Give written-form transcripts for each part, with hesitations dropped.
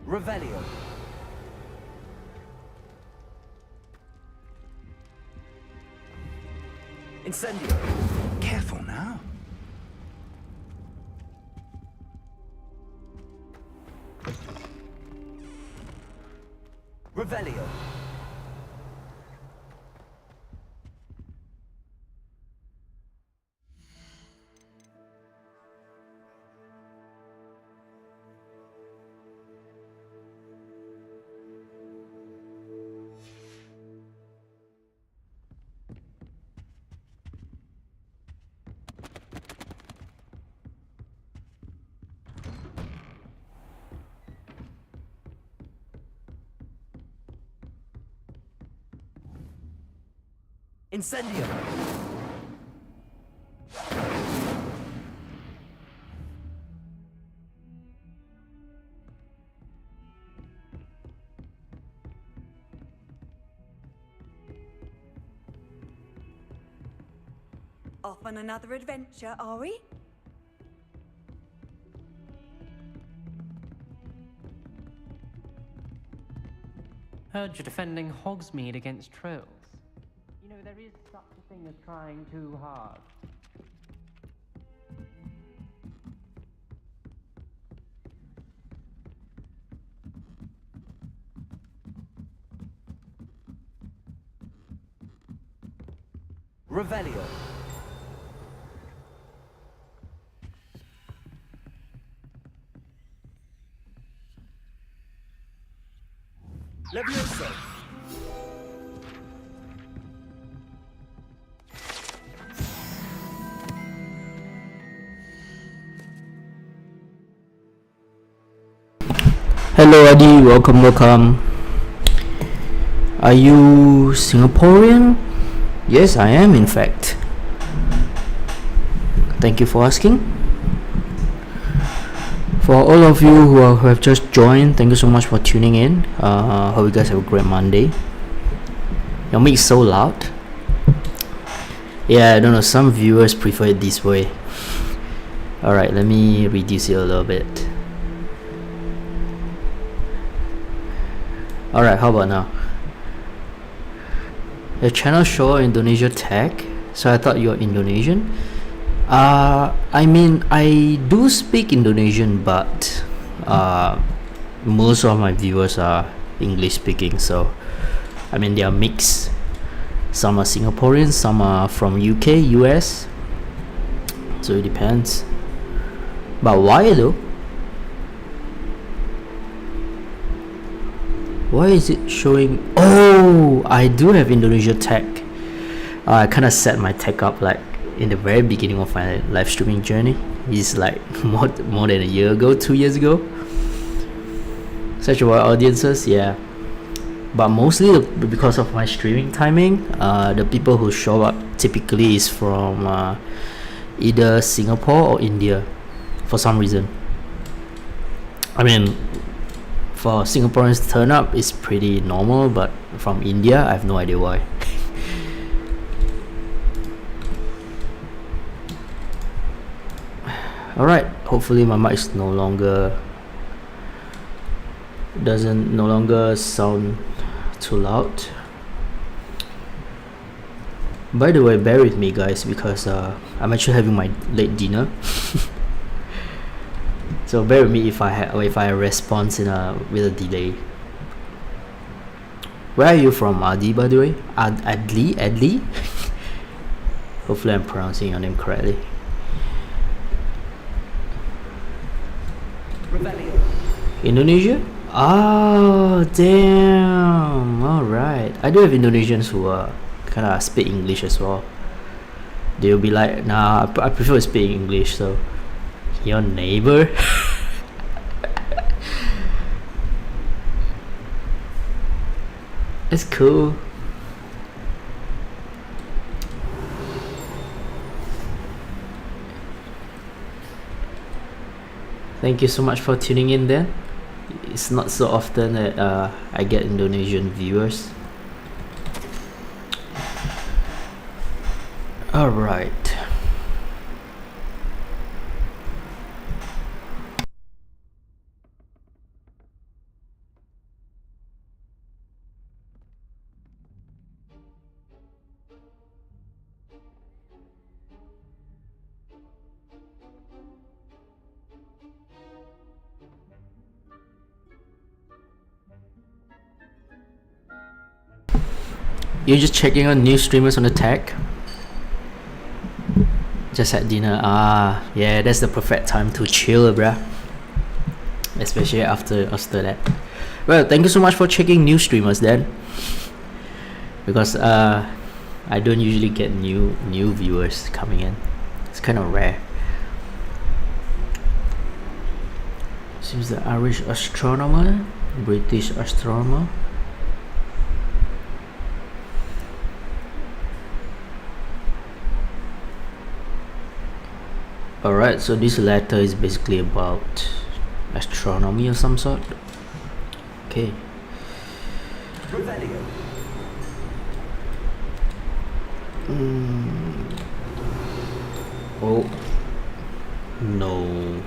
Revelio. Incendio. Careful now. Revelio. Incendio. Off on another adventure, are we? Heard you're defending Hogsmeade against trolls. You know, there is such a thing as trying too hard. Revelio. Levioso. Hello Adi, welcome. Are you Singaporean? Yes, I am in fact. Thank you for asking. For all of you who have just joined, thank you so much for tuning in. Hope you guys have a great Monday. Your mic is so loud. Yeah, I don't know, some viewers prefer it this way. Alright, let me reduce it a little bit. Alright, how about now? Your channel show Indonesia tag, so I thought you're Indonesian. I mean, I do speak Indonesian, but most of my viewers are English speaking, so I mean, they are mixed. Some are Singaporeans, some are from UK, US, so it depends. But why though? Why is it showing? Oh, I do have Indonesia tag. I kind of set my tag up like in the very beginning of my live streaming journey. It's like more than a year ago, 2 years ago. Such wide audiences, yeah. But mostly because of my streaming timing, the people who show up typically is from either Singapore or India for some reason. I mean, for Singaporeans to turn up is pretty normal, but from India, I have no idea why. Alright, hopefully my mic is no longer sound too loud. By the way, bear with me guys, because I'm actually having my late dinner. So bear with me if I respond with a delay. Where are you from, Adi, by the way? Adli? Hopefully I'm pronouncing your name correctly. Revelio. Indonesia? Oh, damn. Alright. I do have Indonesians who kind of speak English as well. They'll be like, nah, I prefer to speak English, so your neighbor. It's cool. Thank you so much for tuning in then. It's not so often that I get Indonesian viewers. Alright. You're just checking on new streamers on the tag? Just had dinner. Ah, yeah, that's the perfect time to chill, bruh. Especially after that. Well, thank you so much for checking new streamers then. Because I don't usually get new viewers coming in. It's kind of rare. Seems the Irish astronomer, British astronomer. Alright, so this letter is basically about astronomy of some sort. Okay. Revelio. Oh no.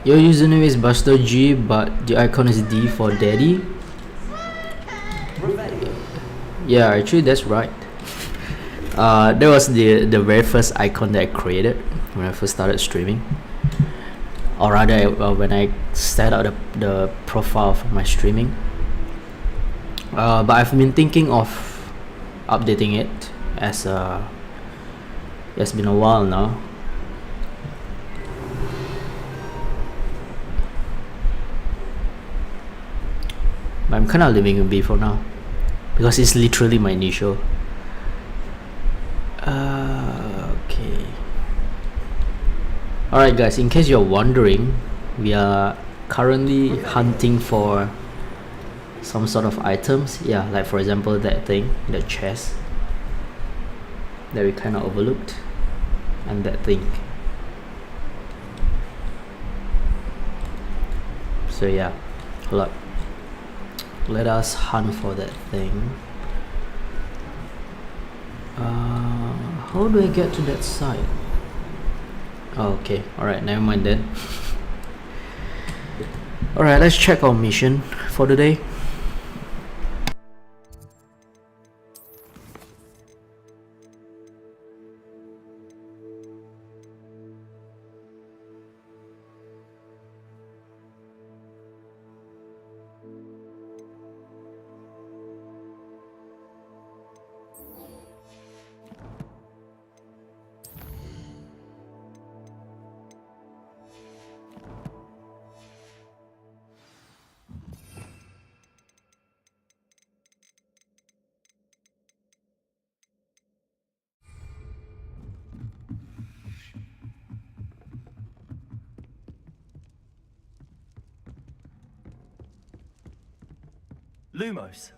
Your username is BusterzG, but the icon is D for daddy. Revelio. Yeah, actually that's right. That was the very first icon that I created when I first started streaming, or rather when I set out the profile for my streaming. But I've been thinking of updating it as it's been a while now. But I'm kind of leaving it be for now because it's literally my initial. Okay. Alright guys, in case you're wondering, we are currently hunting for some sort of items. Yeah, like for example that thing, that chest that we kind of overlooked, and that thing. So yeah, hold up. Let us hunt for that thing. How do I get to that side? Oh, okay, alright, never mind then. Alright, let's check our mission for the day. Lumos.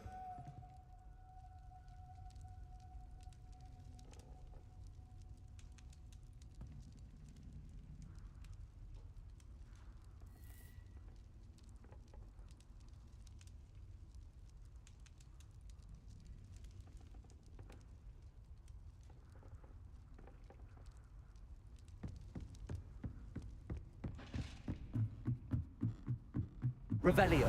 Revelio.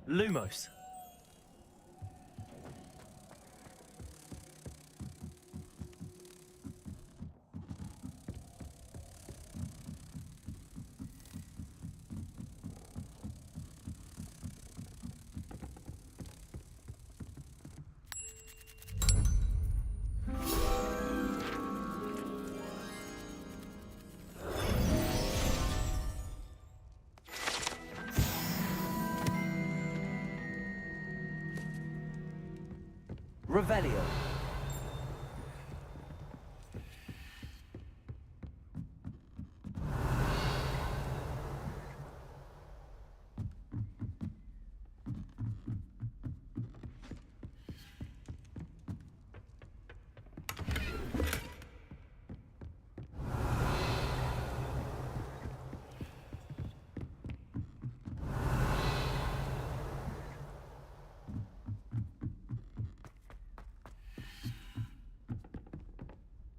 Lumos. Revelio.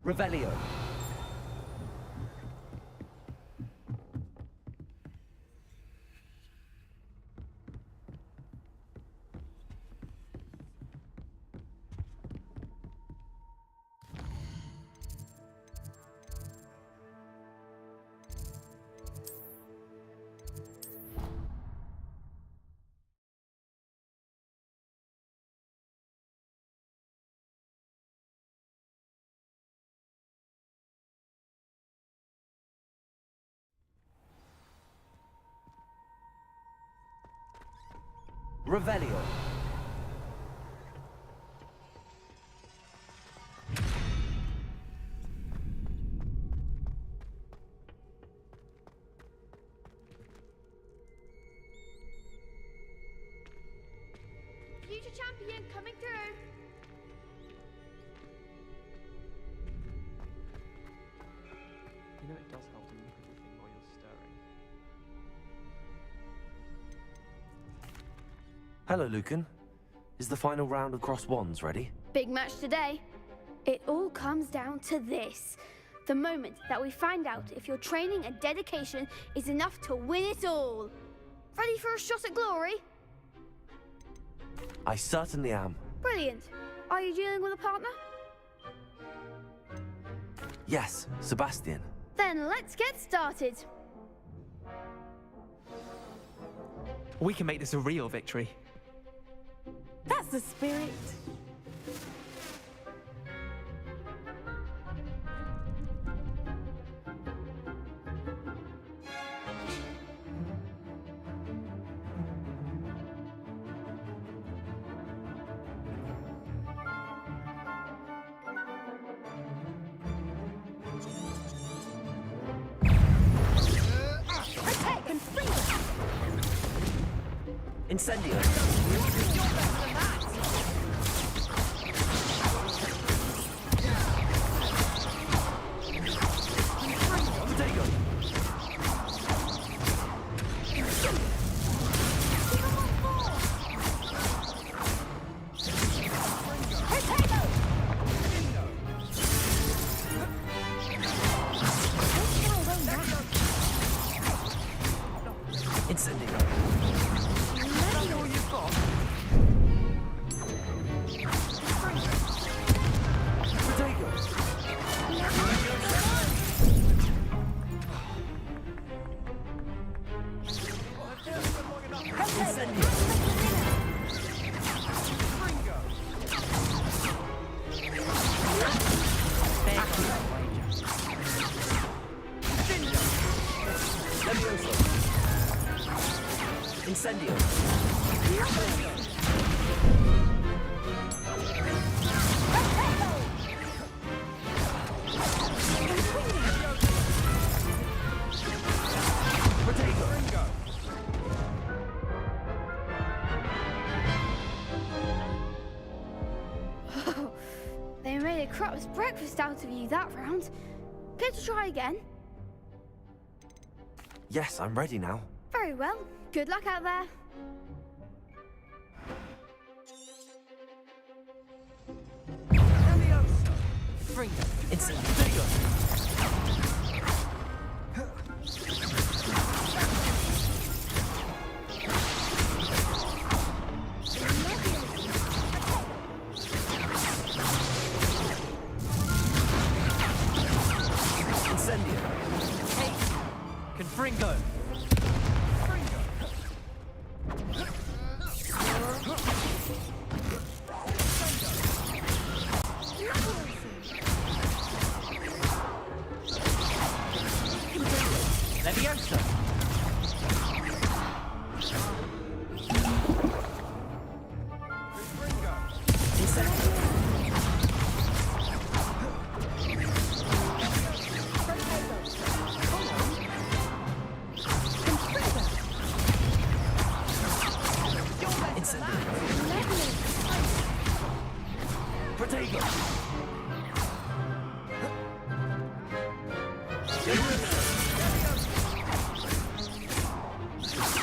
Revelio. Revelio. Future champion coming through. You know it does help to move everything while you're stirring. Hello, Lucan. Is the final round of cross wands ready? Big match today. It all comes down to this. The moment that we find out if your training and dedication is enough to win it all. Ready for a shot at glory? I certainly am. Brilliant. Are you dealing with a partner? Yes, Sebastian. Then let's get started. We can make this a real victory. That's the spirit. Attack and flee! Incendio. Incendio. Incendio. They made a crap's breakfast out of you that round. Care to try again? Yes, I'm ready now. Very well. Good luck out there. Incendio. Confringo. Leviosa. Incendio.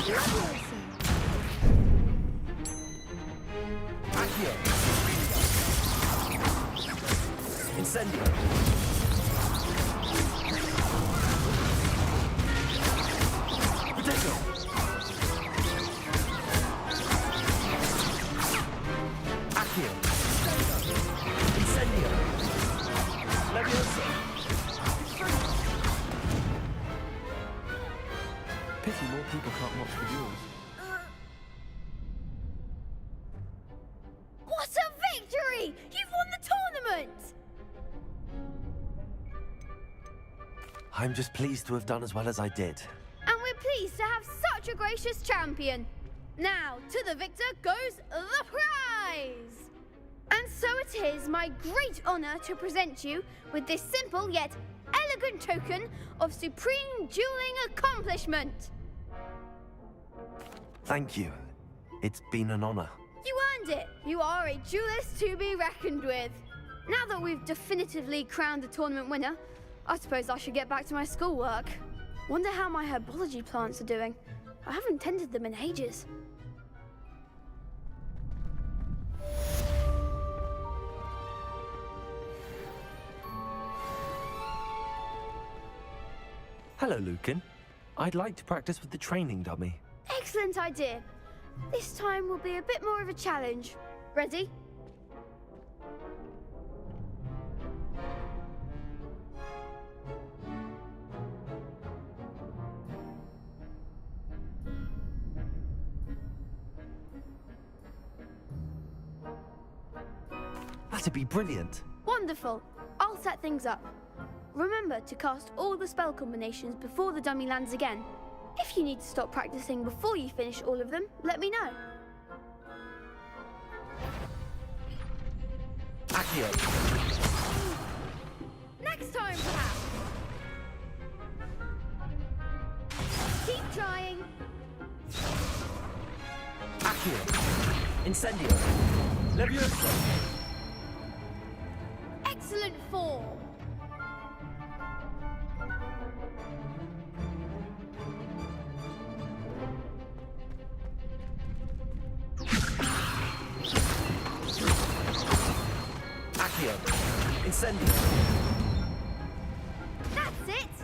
Accio. Incendio. Potato. Accio. Incendio. Leviosa. Pity more people can't watch the duels. What a victory! You've won the tournament! I'm just pleased to have done as well as I did. And we're pleased to have such a gracious champion. Now, to the victor goes the prize! And so it is my great honor to present you with this simple yet elegant token of supreme dueling accomplishment. Thank you. It's been an honor. You earned it. You are a duelist to be reckoned with. Now that we've definitively crowned the tournament winner, I suppose I should get back to my schoolwork. Wonder how my herbology plants are doing. I haven't tended them in ages. Hello, Lucan. I'd like to practice with the training dummy. Excellent idea. This time will be a bit more of a challenge. Ready? That'd be brilliant. Wonderful. I'll set things up. Remember to cast all the spell combinations before the dummy lands again. If you need to stop practicing before you finish all of them, let me know. Accio. Next time, perhaps. Keep trying. Accio. Incendio. Leviosa. Excellent form. Accio. Incendio. That's it.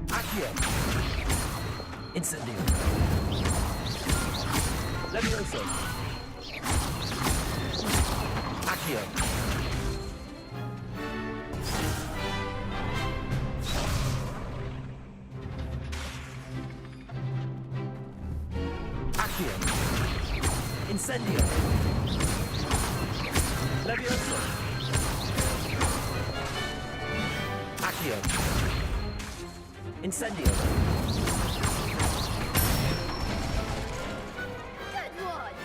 Accio. Incendio. Leviosa. Accio. Accio. Incendio. Leviosa. Accio. Incendio. Good one.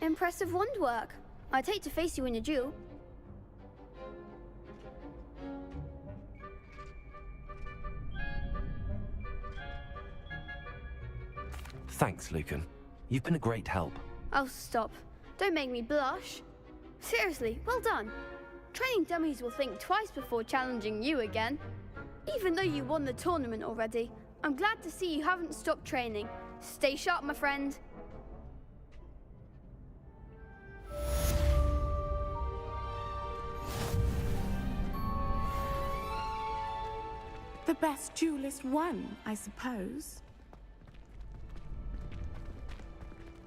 Impressive wand work. I'd hate to face you in a duel. Thanks, Lucan. You've been a great help. Oh, stop. Don't make me blush. Seriously, well done. Training dummies will think twice before challenging you again. Even though you won the tournament already, I'm glad to see you haven't stopped training. Stay sharp, my friend. The best duelist won, I suppose.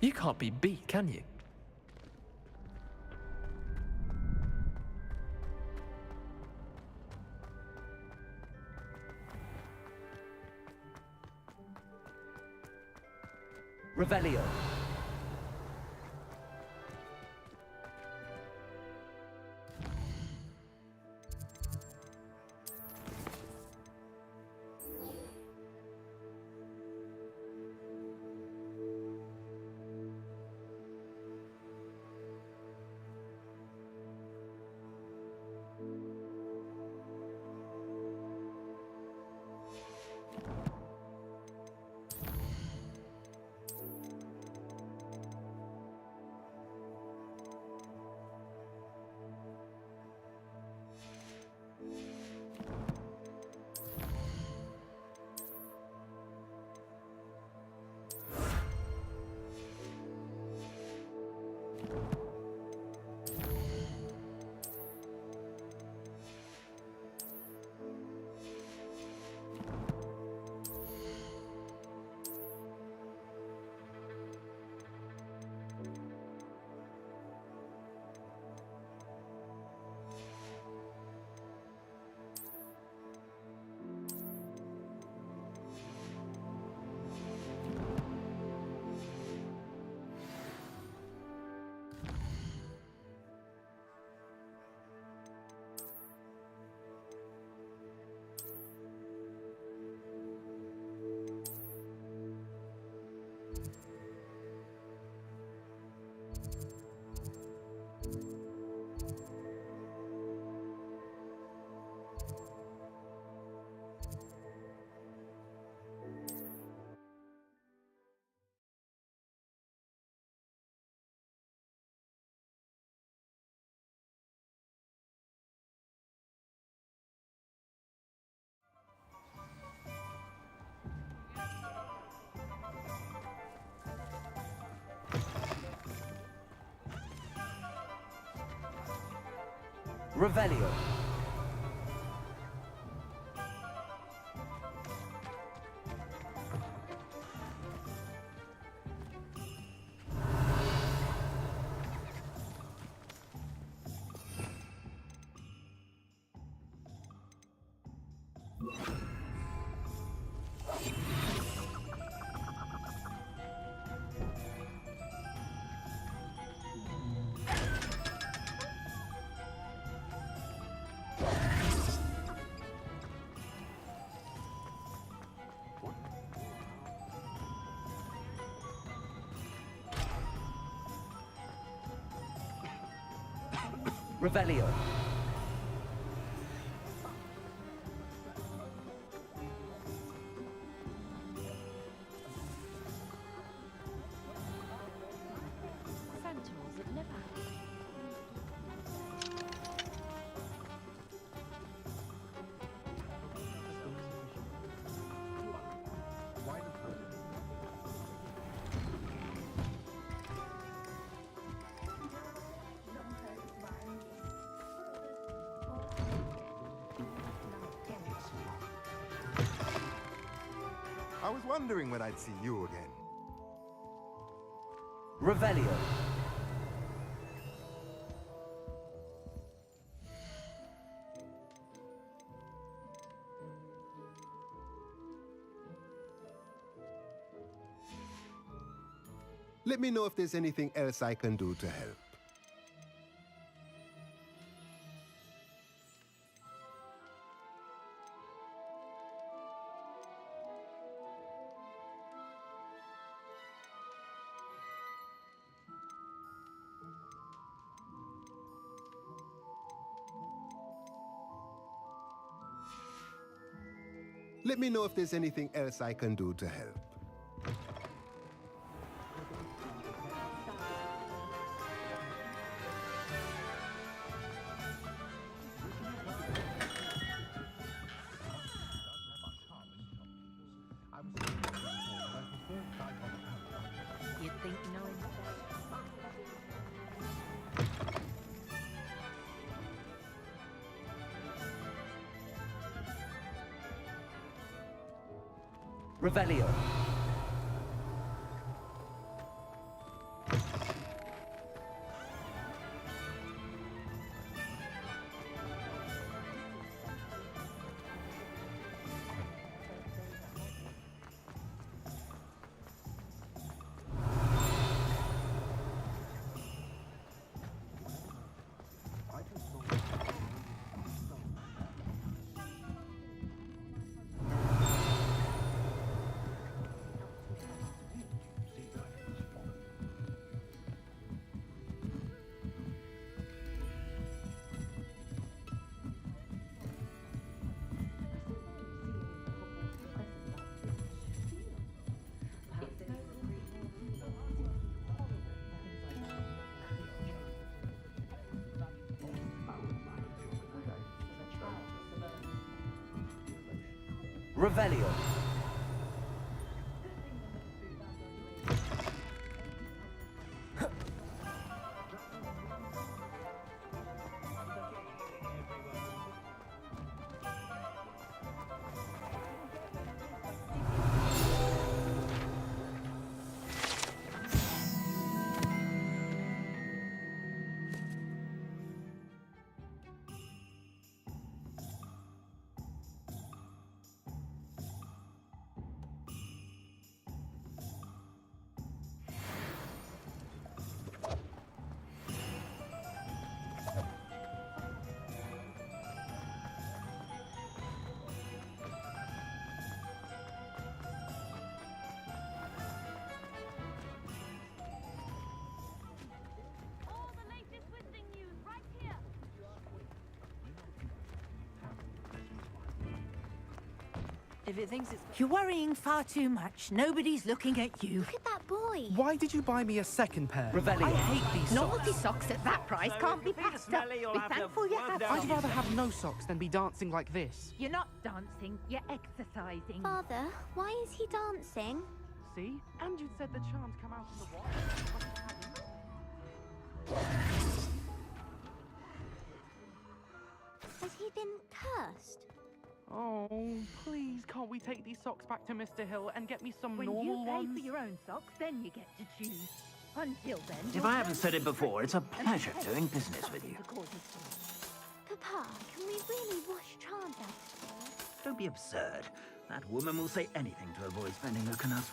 You can't be beat, can you? Revelio. Revelio. Revelio. Centaurs at never. I was wondering when I'd see you again. Revelio. Let me know if there's anything else I can do to help. Let me know if there's anything else I can do to help. You'd think knowing Revelio. Revelio. All the latest whistling news right here. if it thinks it's. You're worrying far too much. Nobody's looking at you. Look at that boy. Why did you buy me a second pair? Revelio. I hate these socks. Naughty socks at that price can't be passed up. Be thankful you have I'd some. rather have no socks than be dancing like this. You're not dancing, you're exercising. Father, why is he dancing? See? And you'd said the charms come out in the wash. they been cursed? Oh, please, can't we take these socks back to Mr. Hill and get me some When normal you pay ones? for your own socks, then you get to choose. Until then, If I haven't said it before, it's a pleasure doing business with you. Papa, can we really wash charms out today? Don't be absurd. That woman will say anything to avoid spending her canut.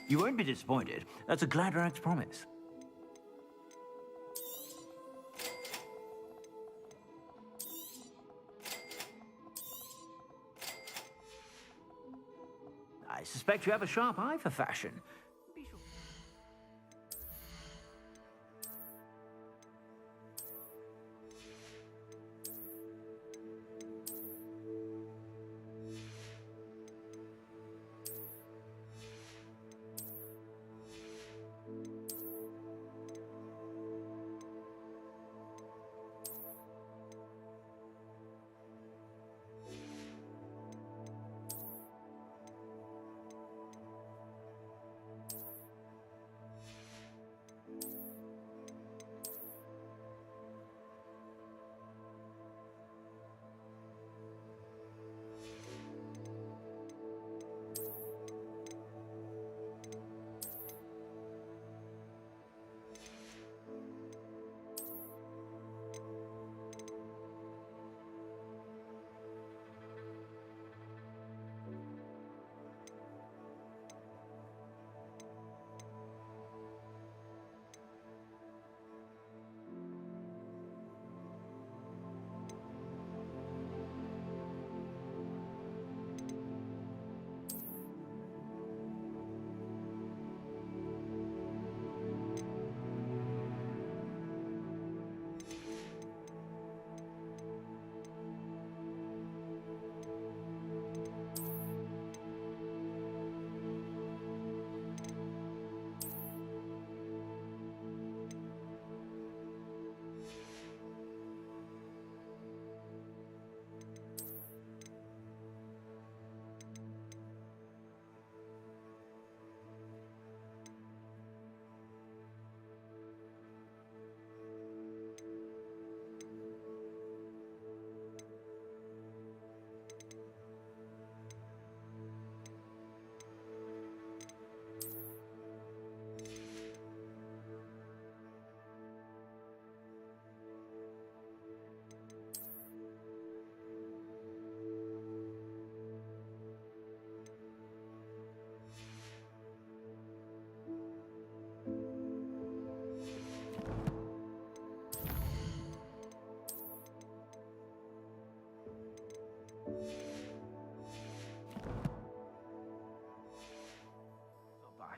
You won't be disappointed. That's a Gladrax promise. I suspect you have a sharp eye for fashion.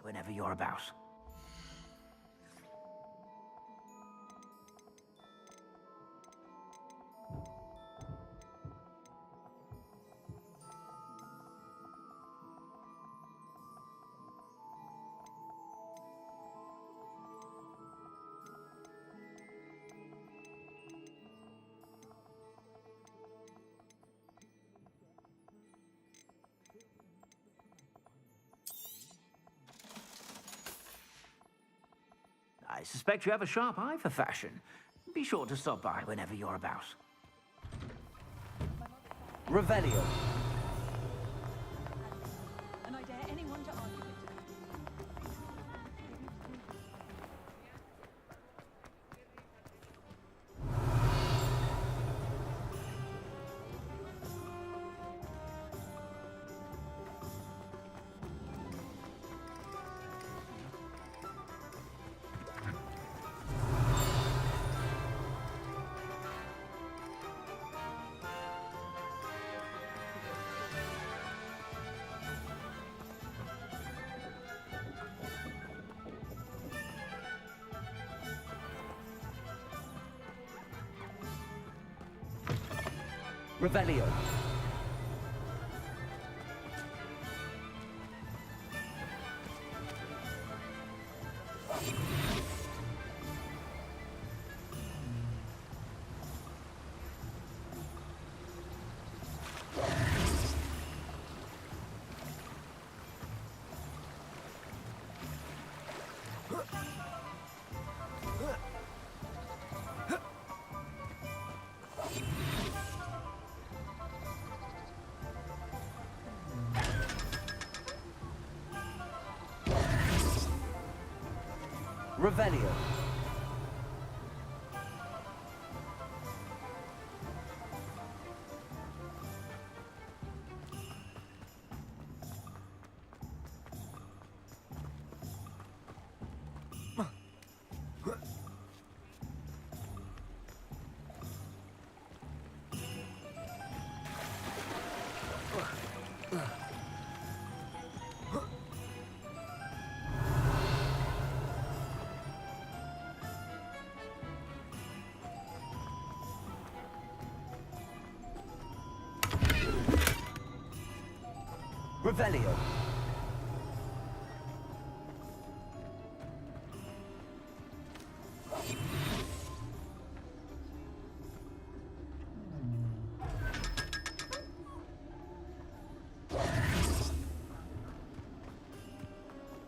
Whenever you're about. I suspect you have a sharp eye for fashion. Be sure to stop by whenever you're about. Revelio. And I dare anyone to argue it. Revelio. Revelio. Revelio.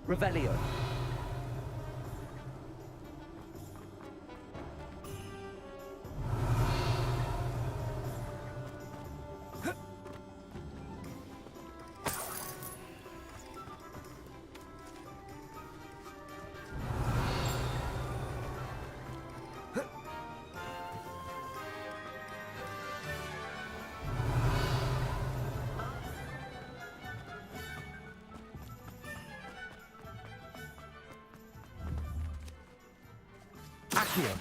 Revelio. Accio.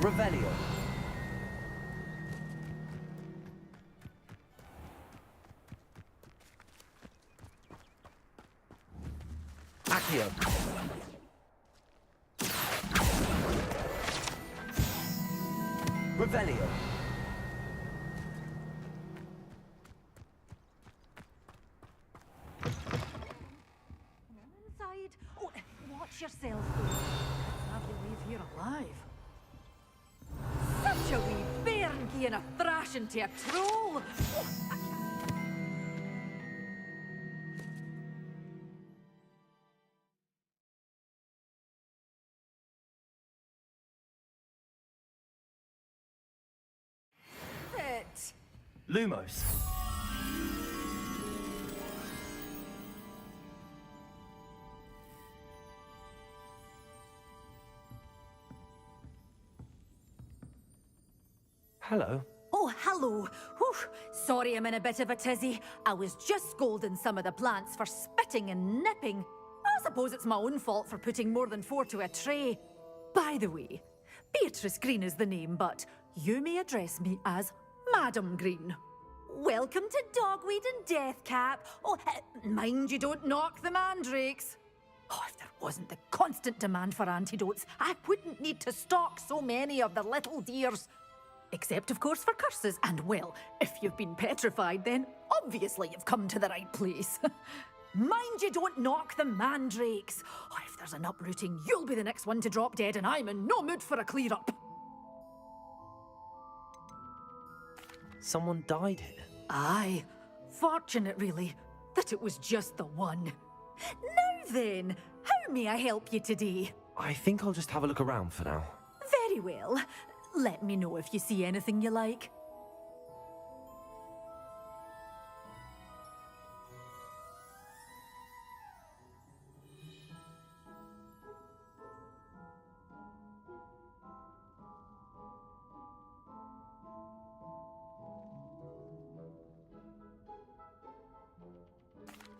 Revelio. Accio. Revelio. Oh, watch yourself, though. Let's have you leave here alive. Such a wee bairn gieing a thrashing to a troll. Oh, it. Lumos. Hello. Oh, hello. Whew. Sorry I'm in a bit of a tizzy. I was just scolding some of the plants for spitting and nipping. I suppose it's my own fault for putting more than 4 to a tray. By the way, Beatrice Green is the name, but you may address me as Madam Green. Welcome to Dogweed and Deathcap. Oh, mind you don't knock the mandrakes. Oh, if there wasn't the constant demand for antidotes, I wouldn't need to stock so many of the little dears. Except, of course, for curses. And, well, if you've been petrified, then obviously you've come to the right place. Mind you don't knock the mandrakes. Oh, if there's an uprooting, you'll be the next one to drop dead, and I'm in no mood for a clear-up. Someone died here. Aye. Fortunate, really, that it was just the one. Now then, how may I help you today? I think I'll just have a look around for now. Very well. Let me know if you see anything you like.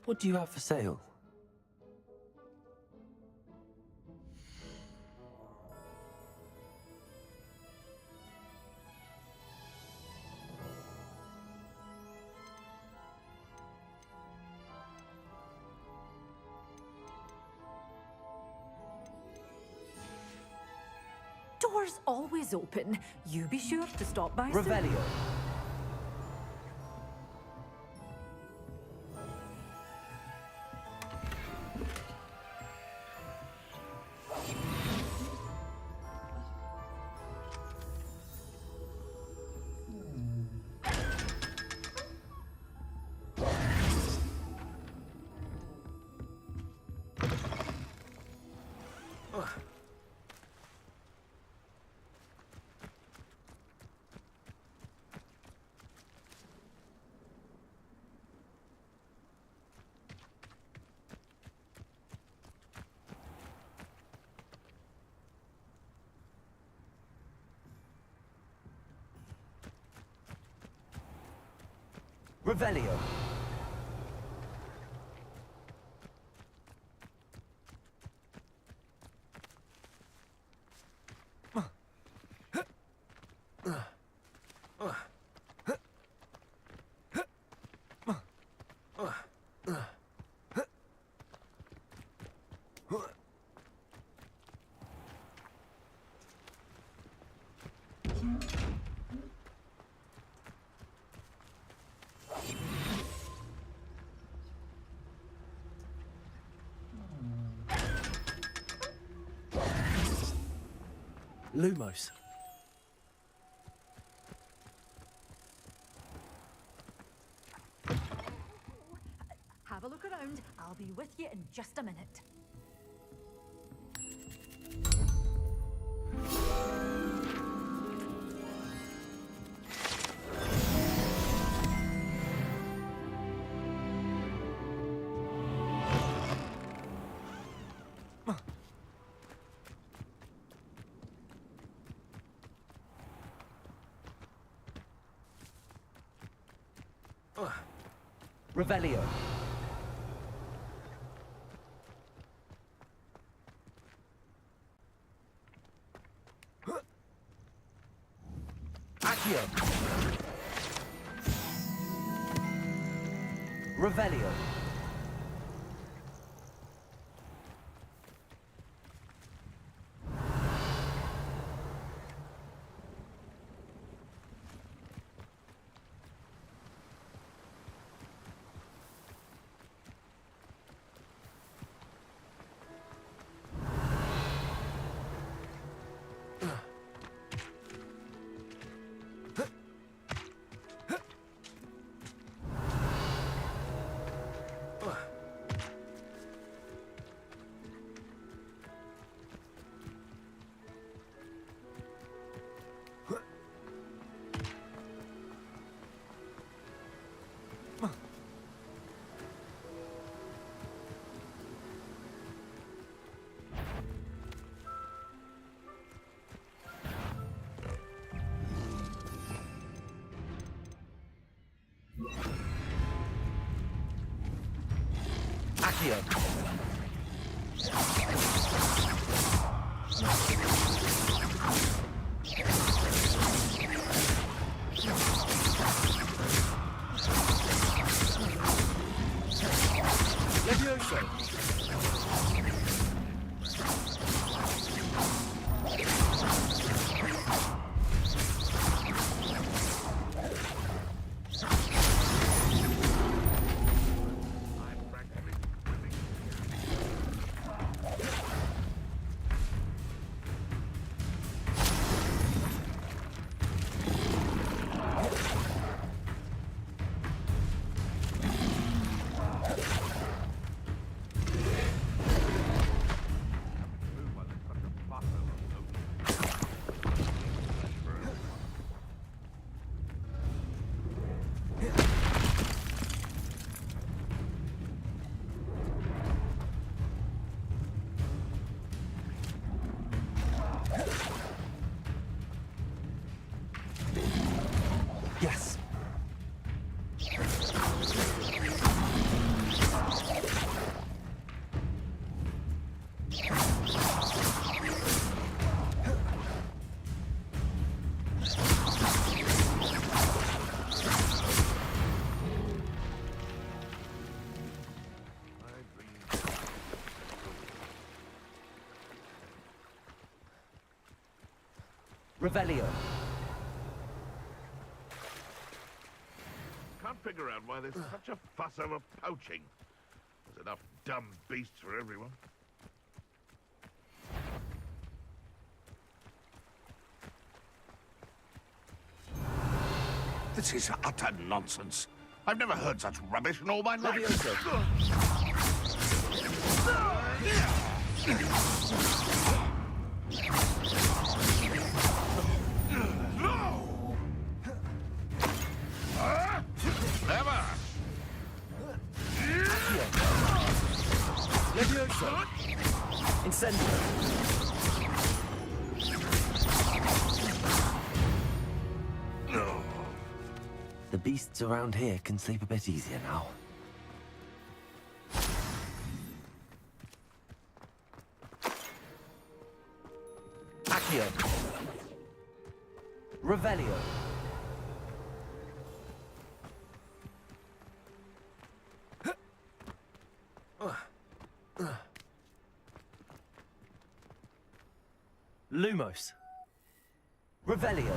What do you have for sale? Doors always open. You be sure to stop by soon. Revelio. Revelio. Lumos. Have a look around. I'll be with you in just a minute. Revelio. Accio. Revelio. Accio. Levioso. Yes. Revelio. Can't figure out why there's such a fuss over poaching. There's enough dumb beasts for everyone. This is utter nonsense. I've never heard such rubbish in all my life. Never! Levioso. Incendio. The beasts around here can sleep a bit easier now. Accio. Revelio. Lumos. Revelio.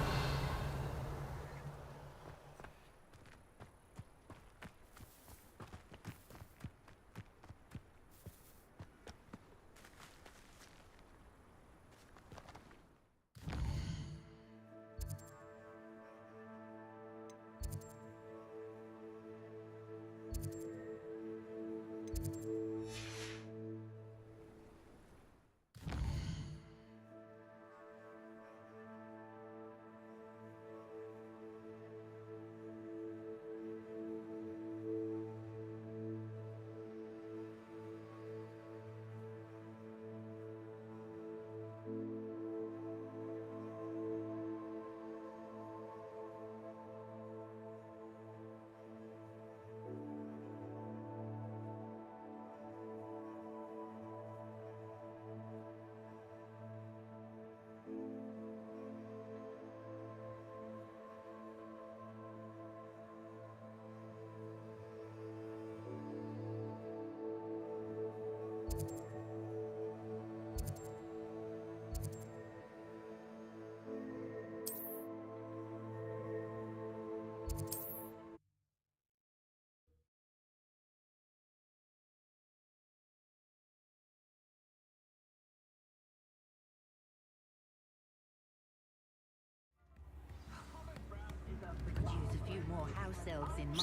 Could use a few more house elves in mind.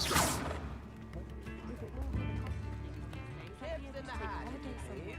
Tips in the hat, please.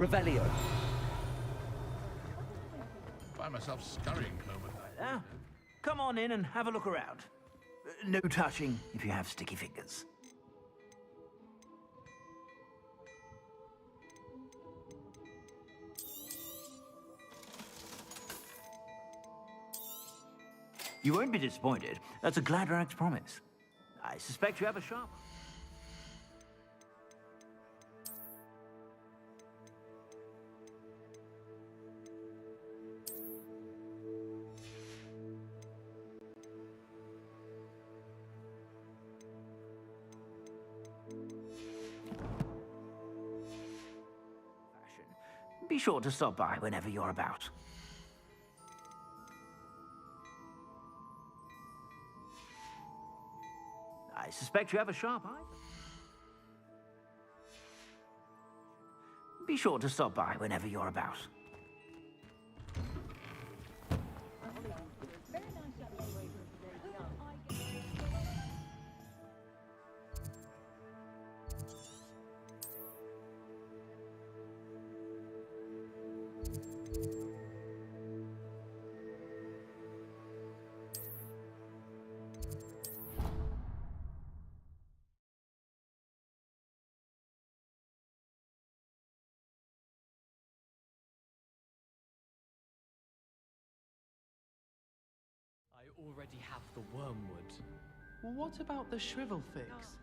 Revelio. Find myself scurrying home at night. There. Come on in and have a look around. No touching if you have sticky fingers. You won't be disappointed. That's a Gladrag's promise. I suspect you have a sharp... Be sure to stop by whenever you're about. I suspect you have a sharp eye. Be sure to stop by whenever you're about. I already have the wormwood. What about the shrivel fix?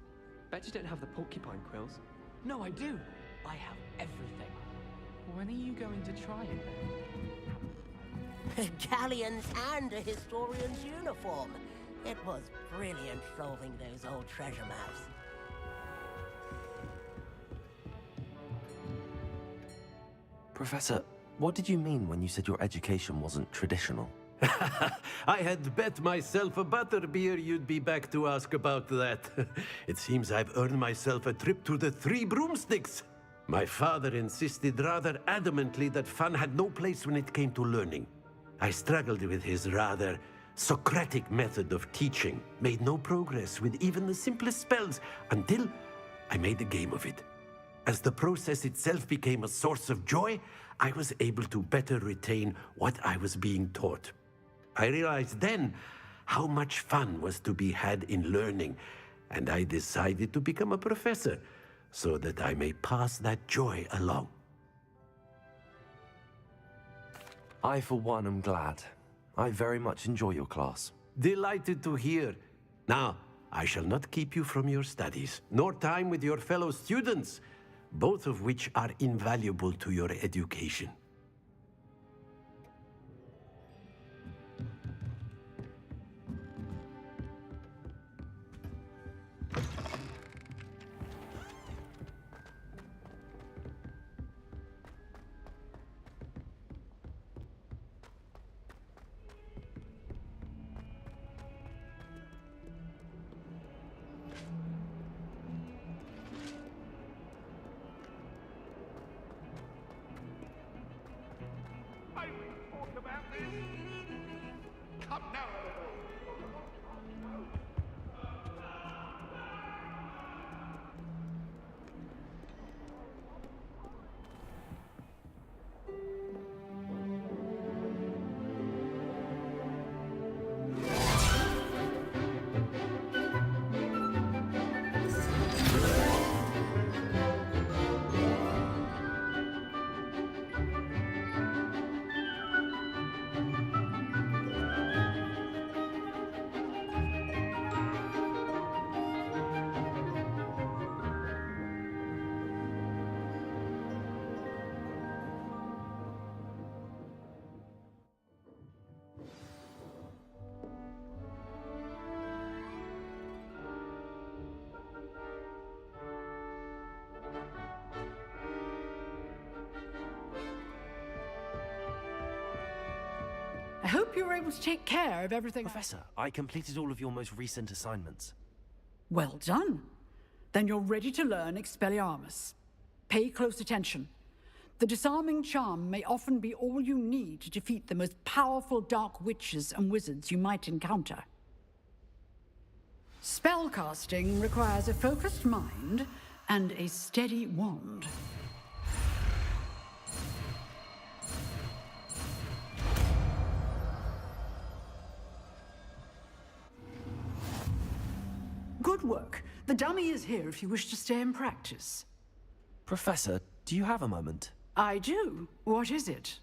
Bet you don't have the porcupine quills. No, I do. I have everything. When are you going to try it then? Galleons and a historian's uniform. It was brilliant solving those old treasure maps. Professor, what did you mean when you said your education wasn't traditional? I had bet myself a butterbeer you'd be back to ask about that. It seems I've earned myself a trip to the Three Broomsticks. My father insisted rather adamantly that fun had no place when it came to learning. I struggled with his rather Socratic method of teaching, made no progress with even the simplest spells until I made a game of it. As the process itself became a source of joy, I was able to better retain what I was being taught. I realized then how much fun was to be had in learning, and I decided to become a professor so that I may pass that joy along. I, for one, am glad. I very much enjoy your class. Delighted to hear. Now, I shall not keep you from your studies, nor time with your fellow students, both of which are invaluable to your education. I hope you were able to take care of everything. Professor, I completed all of your most recent assignments. Well done. Then you're ready to learn Expelliarmus. Pay close attention. The disarming charm may often be all you need to defeat the most powerful dark witches and wizards you might encounter. Spellcasting requires a focused mind and a steady wand. Good work. The dummy is here if you wish to stay and practice. Professor, do you have a moment? I do. What is it?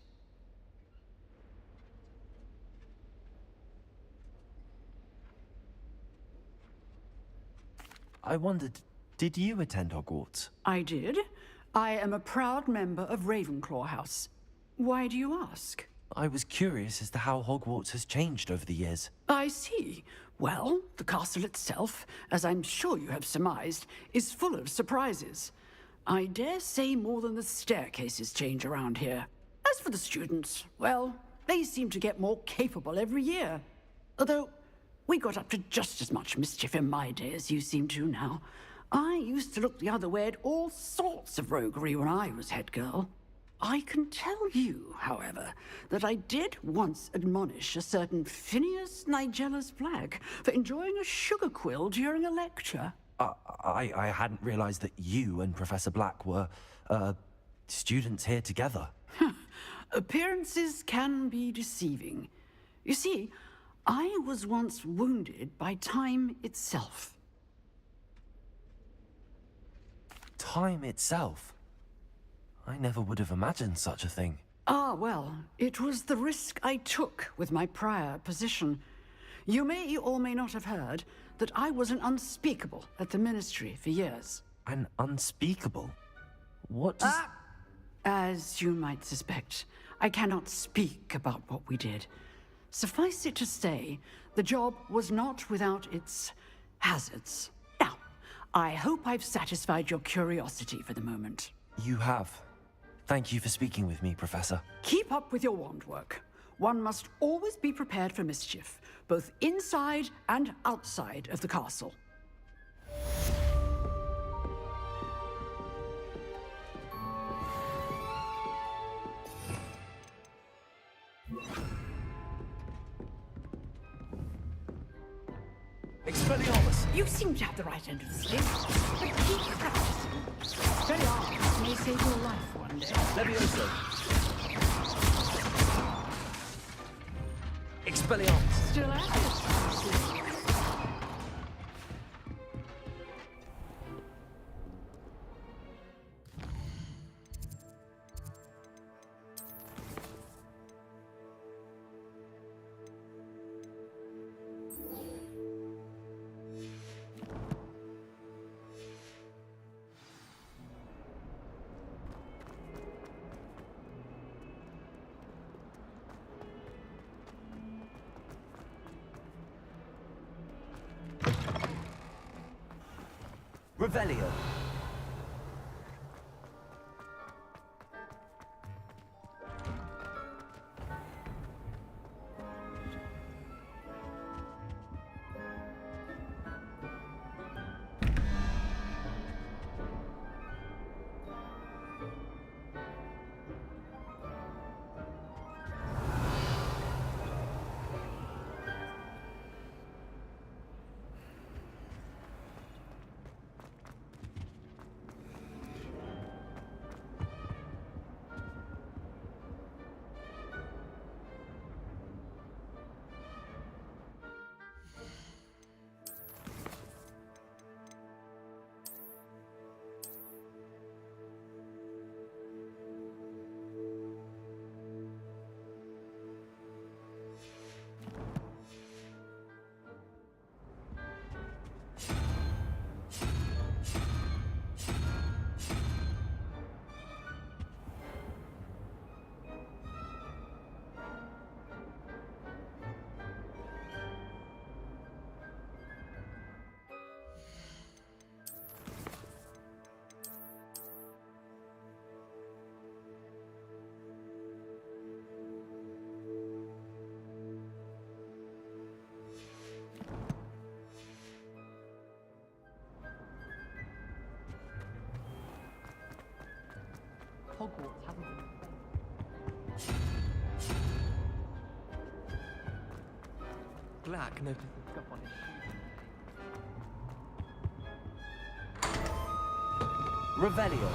I wondered, did you attend Hogwarts? I did. I am a proud member of Ravenclaw House. Why do you ask? I was curious as to how Hogwarts has changed over the years. I see. Well, the castle itself, as I'm sure you have surmised, is full of surprises. I dare say more than the staircases change around here. As for the students, well, they seem to get more capable every year. Although, we got up to just as much mischief in my day as you seem to now. I used to look the other way at all sorts of roguery when I was head girl. I can tell you, however, that I did once admonish a certain Phineas Nigella's Black for enjoying a sugar quill during a lecture. I hadn't realized that you and Professor Black were, students here together. Appearances can be deceiving. You see, I was once wounded by time itself. Time itself? I never would have imagined such a thing. Ah, well, it was the risk I took with my prior position. You may or may not have heard that I was an unspeakable at the Ministry for years. An unspeakable? What does... As you might suspect, I cannot speak about what we did. Suffice it to say, the job was not without its hazards. Now, I hope I've satisfied your curiosity for the moment. You have. Thank you for speaking with me, Professor. Keep up with your wand work. One must always be prepared for mischief, both inside and outside of the castle. Expelliarmus! You seem to have the right end of the stick, but keep practicing. Expelliarmus may save your life one day. Levioso! Expelliarmus! Still at it. Revelio. Hogwarts hasn't been Black noticed the scuff on his shoe. Revelio.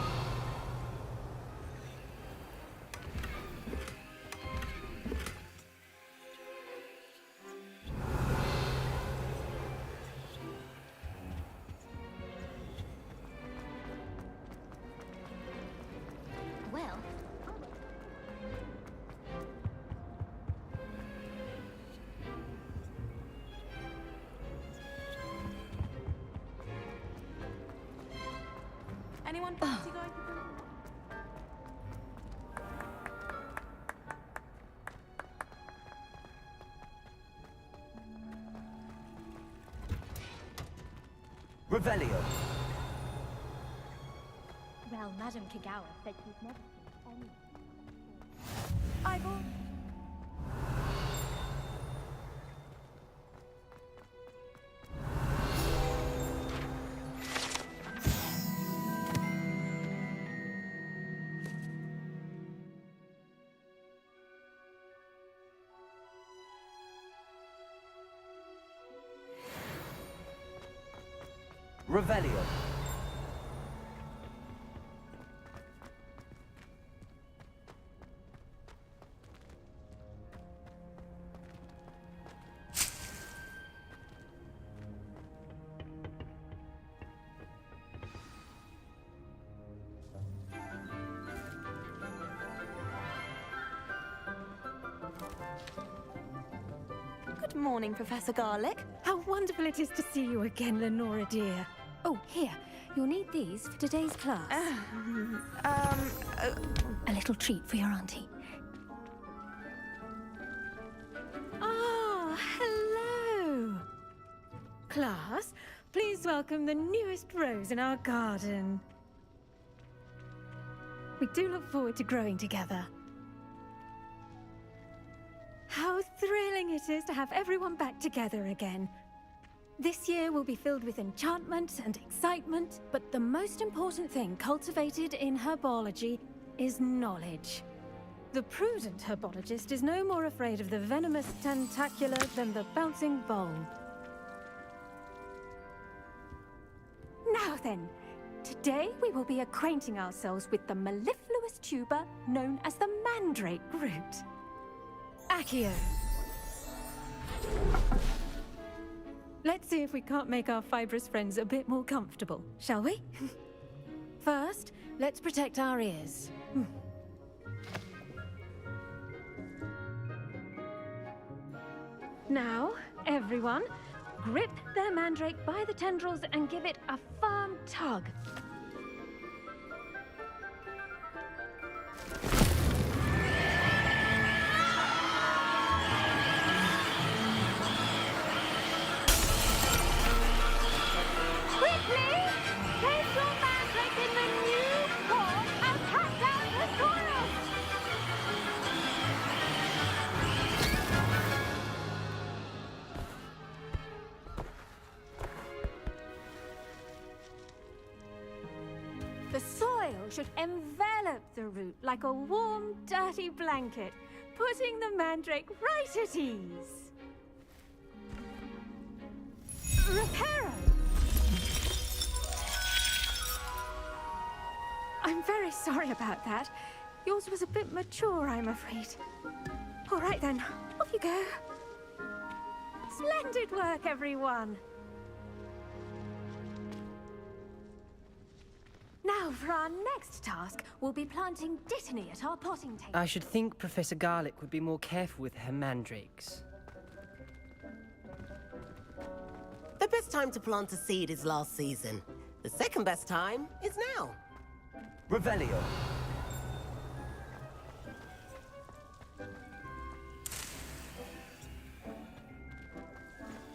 Anyone fancy going for them? Revelio. Well, Madame Kagawa said she's never seen any. Ivor. Revelio. Good morning, Professor Garlic. How wonderful it is to see you again, Lenora dear. Oh, here. You'll need these for today's class. A little treat for your auntie. Ah, hello. Class, please welcome the newest rose in our garden. We do look forward to growing together. How thrilling it is to have everyone back together again. This year will be filled with enchantment and excitement, but the most important thing cultivated in herbology is knowledge. The prudent herbologist is no more afraid of the venomous tentacula than the bouncing vole. Now then, today we will be acquainting ourselves with the mellifluous tuber known as the mandrake root. Accio. Let's see if we can't make our fibrous friends a bit more comfortable, shall we? First, let's protect our ears. Now, everyone, grip their mandrake by the tendrils and give it a firm tug. The soil should envelop the root like a warm, dirty blanket, putting the mandrake right at ease. Reparo! I'm very sorry about that. Yours was a bit mature, I'm afraid. All right then, off you go. Splendid work, everyone! Now, for our next task, we'll be planting dittany at our potting table. I should think Professor Garlic would be more careful with her mandrakes. The best time to plant a seed is last season. The second best time is now. Revelio.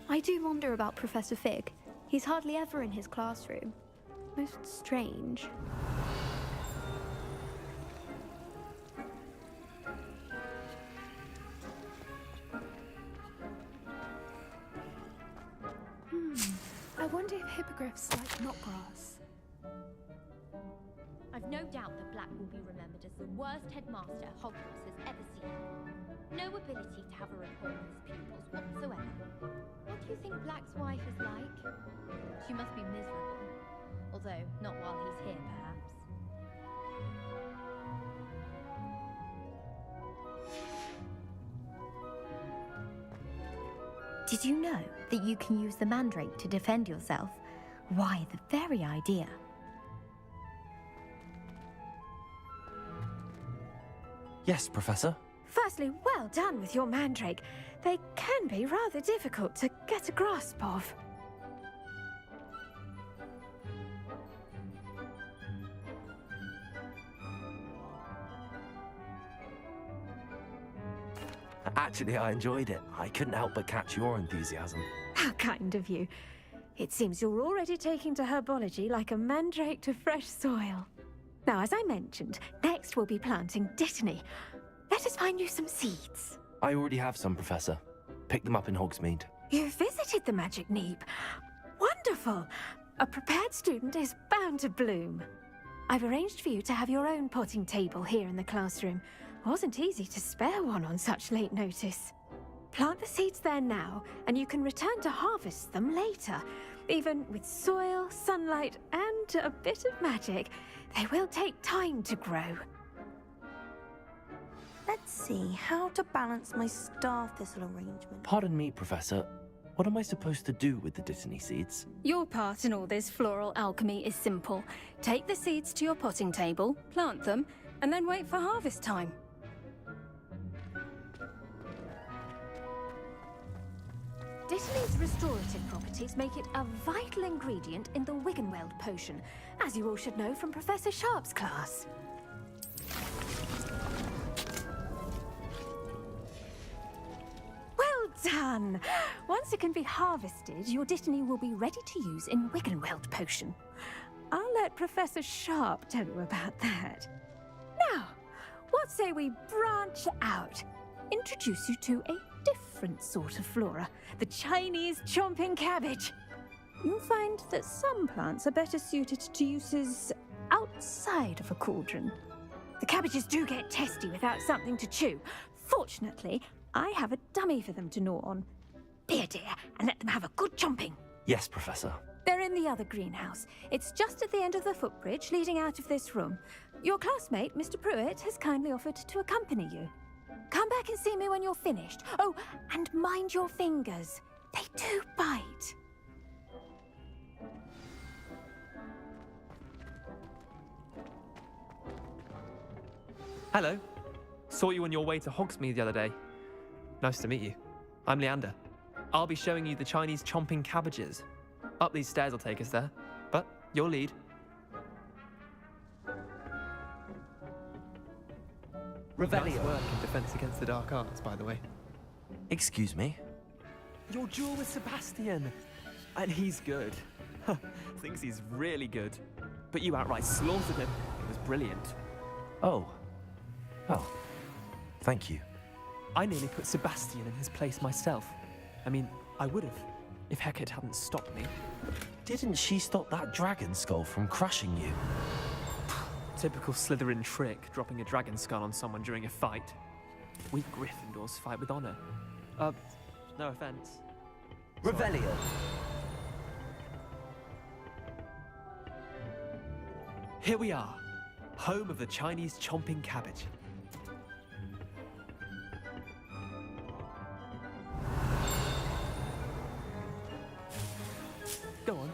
I do wonder about Professor Fig. He's hardly ever in his classroom. Most strange. I wonder if hippogriffs like knotgrass. I've no doubt that Black will be remembered as the worst headmaster Hogwarts has ever seen. No ability to have a rapport with his pupils whatsoever. What do you think Black's wife is like? She must be miserable. Although, not while he's here, perhaps. Did you know that you can use the mandrake to defend yourself? Why, the very idea. Yes, Professor. Firstly, well done with your mandrake. They can be rather difficult to get a grasp of. Actually, I enjoyed it. I couldn't help but catch your enthusiasm. How kind of you. It seems you're already taking to herbology like a mandrake to fresh soil. Now, as I mentioned, next we'll be planting dittany. Let us find you some seeds. I already have some, Professor. Picked them up in Hogsmeade. You visited the Magic Neep. Wonderful. A prepared student is bound to bloom. I've arranged for you to have your own potting table here in the classroom. Wasn't easy to spare one on such late notice. Plant the seeds there now, and you can return to harvest them later. Even with soil, sunlight, and a bit of magic, they will take time to grow. Let's see how to balance my star thistle arrangement. Pardon me, Professor. What am I supposed to do with the dittany seeds? Your part in all this floral alchemy is simple. Take the seeds to your potting table, plant them, and then wait for harvest time. Dittany's restorative properties make it a vital ingredient in the Wiggenweld potion, as you all should know from Professor Sharp's class. Well done! Once it can be harvested, your dittany will be ready to use in Wiggenweld potion. I'll let Professor Sharp tell you about that. Now, what say we branch out? Introduce you to a different sort of flora, the Chinese chomping cabbage. You'll find that some plants are better suited to uses outside of a cauldron. The cabbages do get testy without something to chew. Fortunately, I have a dummy for them to gnaw on. Be a dear and let them have a good chomping. Yes, Professor. They're in the other greenhouse. It's just at the end of the footbridge leading out of this room. Your classmate, Mr. Pruitt, has kindly offered to accompany you. Come back and see me when you're finished. Oh, and mind your fingers. They do bite. Hello. Saw you on your way to Hogsmeade the other day. Nice to meet you. I'm Leander. I'll be showing you the Chinese chomping cabbages. Up these stairs will take us there, but your lead. Revelio. Nice work in defense against the dark arts, by the way. Excuse me? Your duel with Sebastian. And he's good. Thinks he's really good. But you outright slaughtered him. It was brilliant. Oh. Oh. Thank you. I nearly put Sebastian in his place myself. I mean, I would have, if Hecate hadn't stopped me. Didn't she stop that dragon skull from crushing you? Typical Slytherin trick, dropping a dragon skull on someone during a fight. We Gryffindors fight with honor. No offense. Revelio. Here we are, home of the Chinese chomping cabbage. Go on,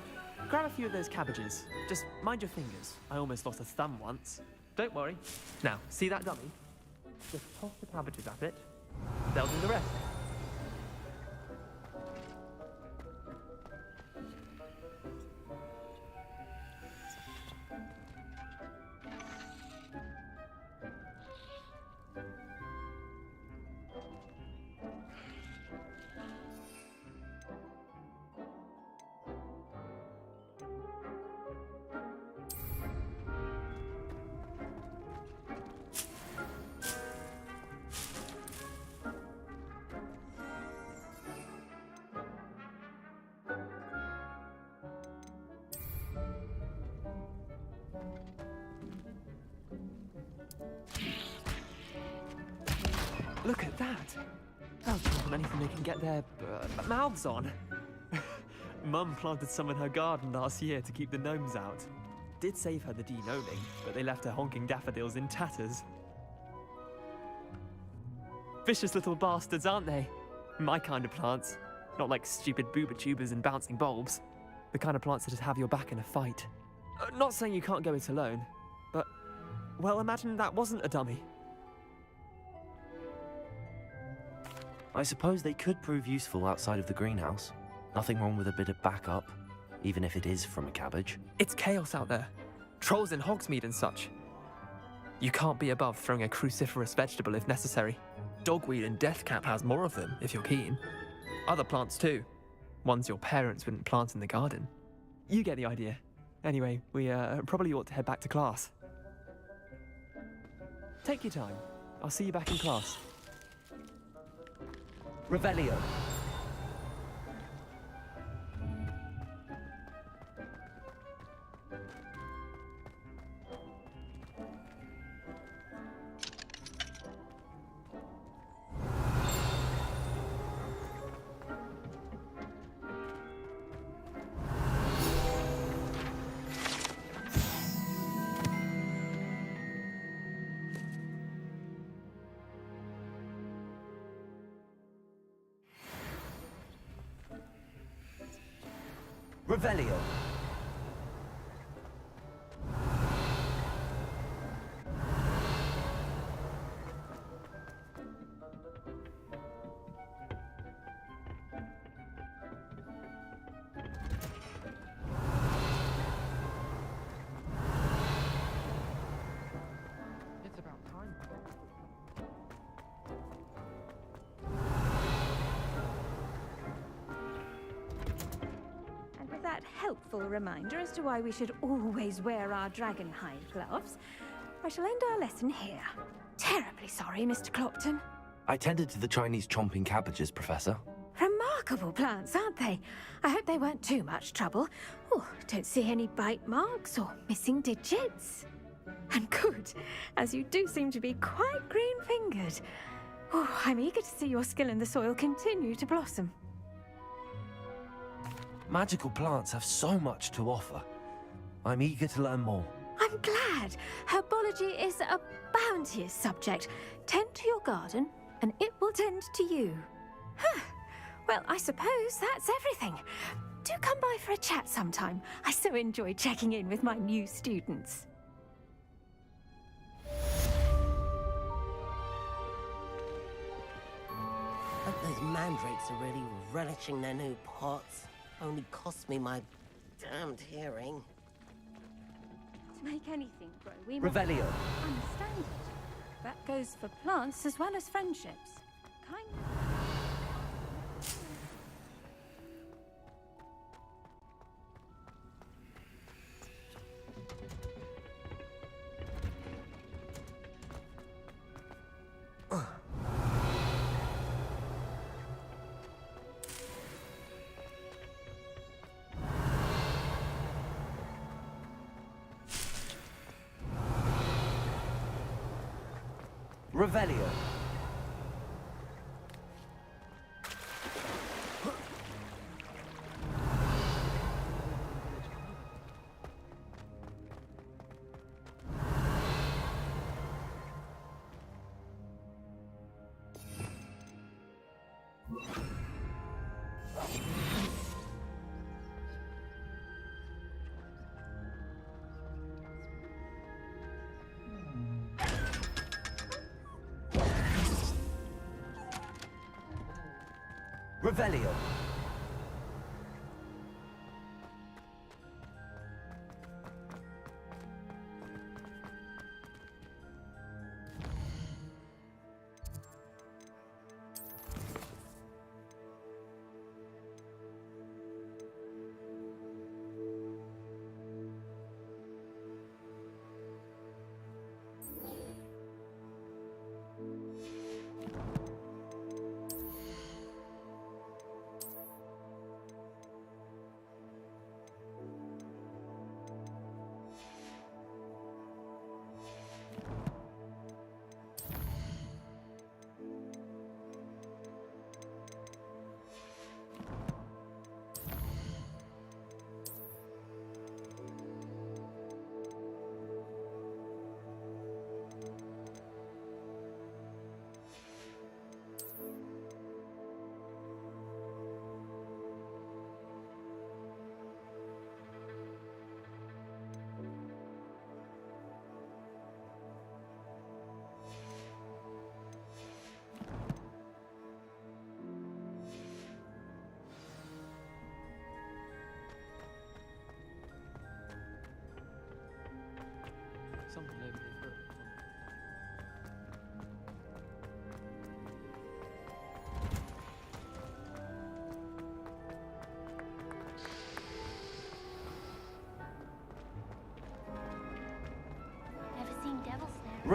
grab a few of those cabbages. Just mind your fingers. I almost lost a thumb once. Don't worry. Now, see that dummy? Just toss the cabbages at it. They'll do the rest. Look at that! They'll jump on anything they can get their mouths on. Mum planted some in her garden last year to keep the gnomes out. Did save her the de-gnoming, but they left her honking daffodils in tatters. Vicious little bastards, aren't they? My kind of plants. Not like stupid booba tubers and bouncing bulbs. The kind of plants that just have your back in a fight. Not saying you can't go it alone, but, well, imagine that wasn't a dummy. I suppose they could prove useful outside of the greenhouse. Nothing wrong with a bit of backup, even if it is from a cabbage. It's chaos out there. Trolls in Hogsmeade and such. You can't be above throwing a cruciferous vegetable if necessary. dogweed and deathcap has more of them, if you're keen. Other plants too. Ones your parents wouldn't plant in the garden. You get the idea. Anyway, we probably ought to head back to class. Take your time. I'll see you back in class. Revelio. Revelio. It's about time. And with that helpful reminder as to why we should always wear our dragon hide gloves, I shall end our lesson here. Terribly sorry, Mr. Clopton. I tended to the Chinese chomping cabbages, Professor. Remarkable plants, aren't they? I hope they weren't too much trouble. Oh, don't see any bite marks or missing digits. And good, as you do seem to be quite green-fingered. Oh, I'm eager to see your skill in the soil continue to blossom. Magical plants have so much to offer. I'm eager to learn more. I'm glad. Herbology is a bounteous subject. Tend to your garden, and it will tend to you. Huh. Well, I suppose that's everything. Do come by for a chat sometime. I so enjoy checking in with my new students. Hope those mandrakes are really relishing their new pots. Only cost me my damned hearing. To make anything grow, we must Revelio. understand it. That goes for plants as well as friendships. Revelio. Revelio.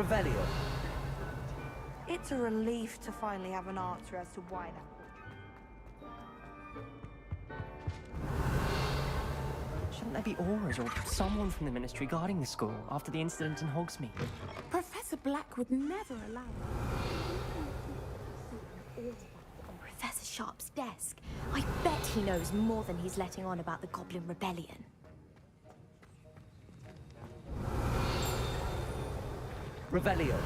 Revelio. It's a relief to finally have an answer as to why that. Shouldn't there be auras or someone from the Ministry guarding the school after the incident in Hogsmeade? Professor Black would never allow it. On Professor Sharp's desk. I bet he knows more than he's letting on about the Goblin Rebellion. Revelio.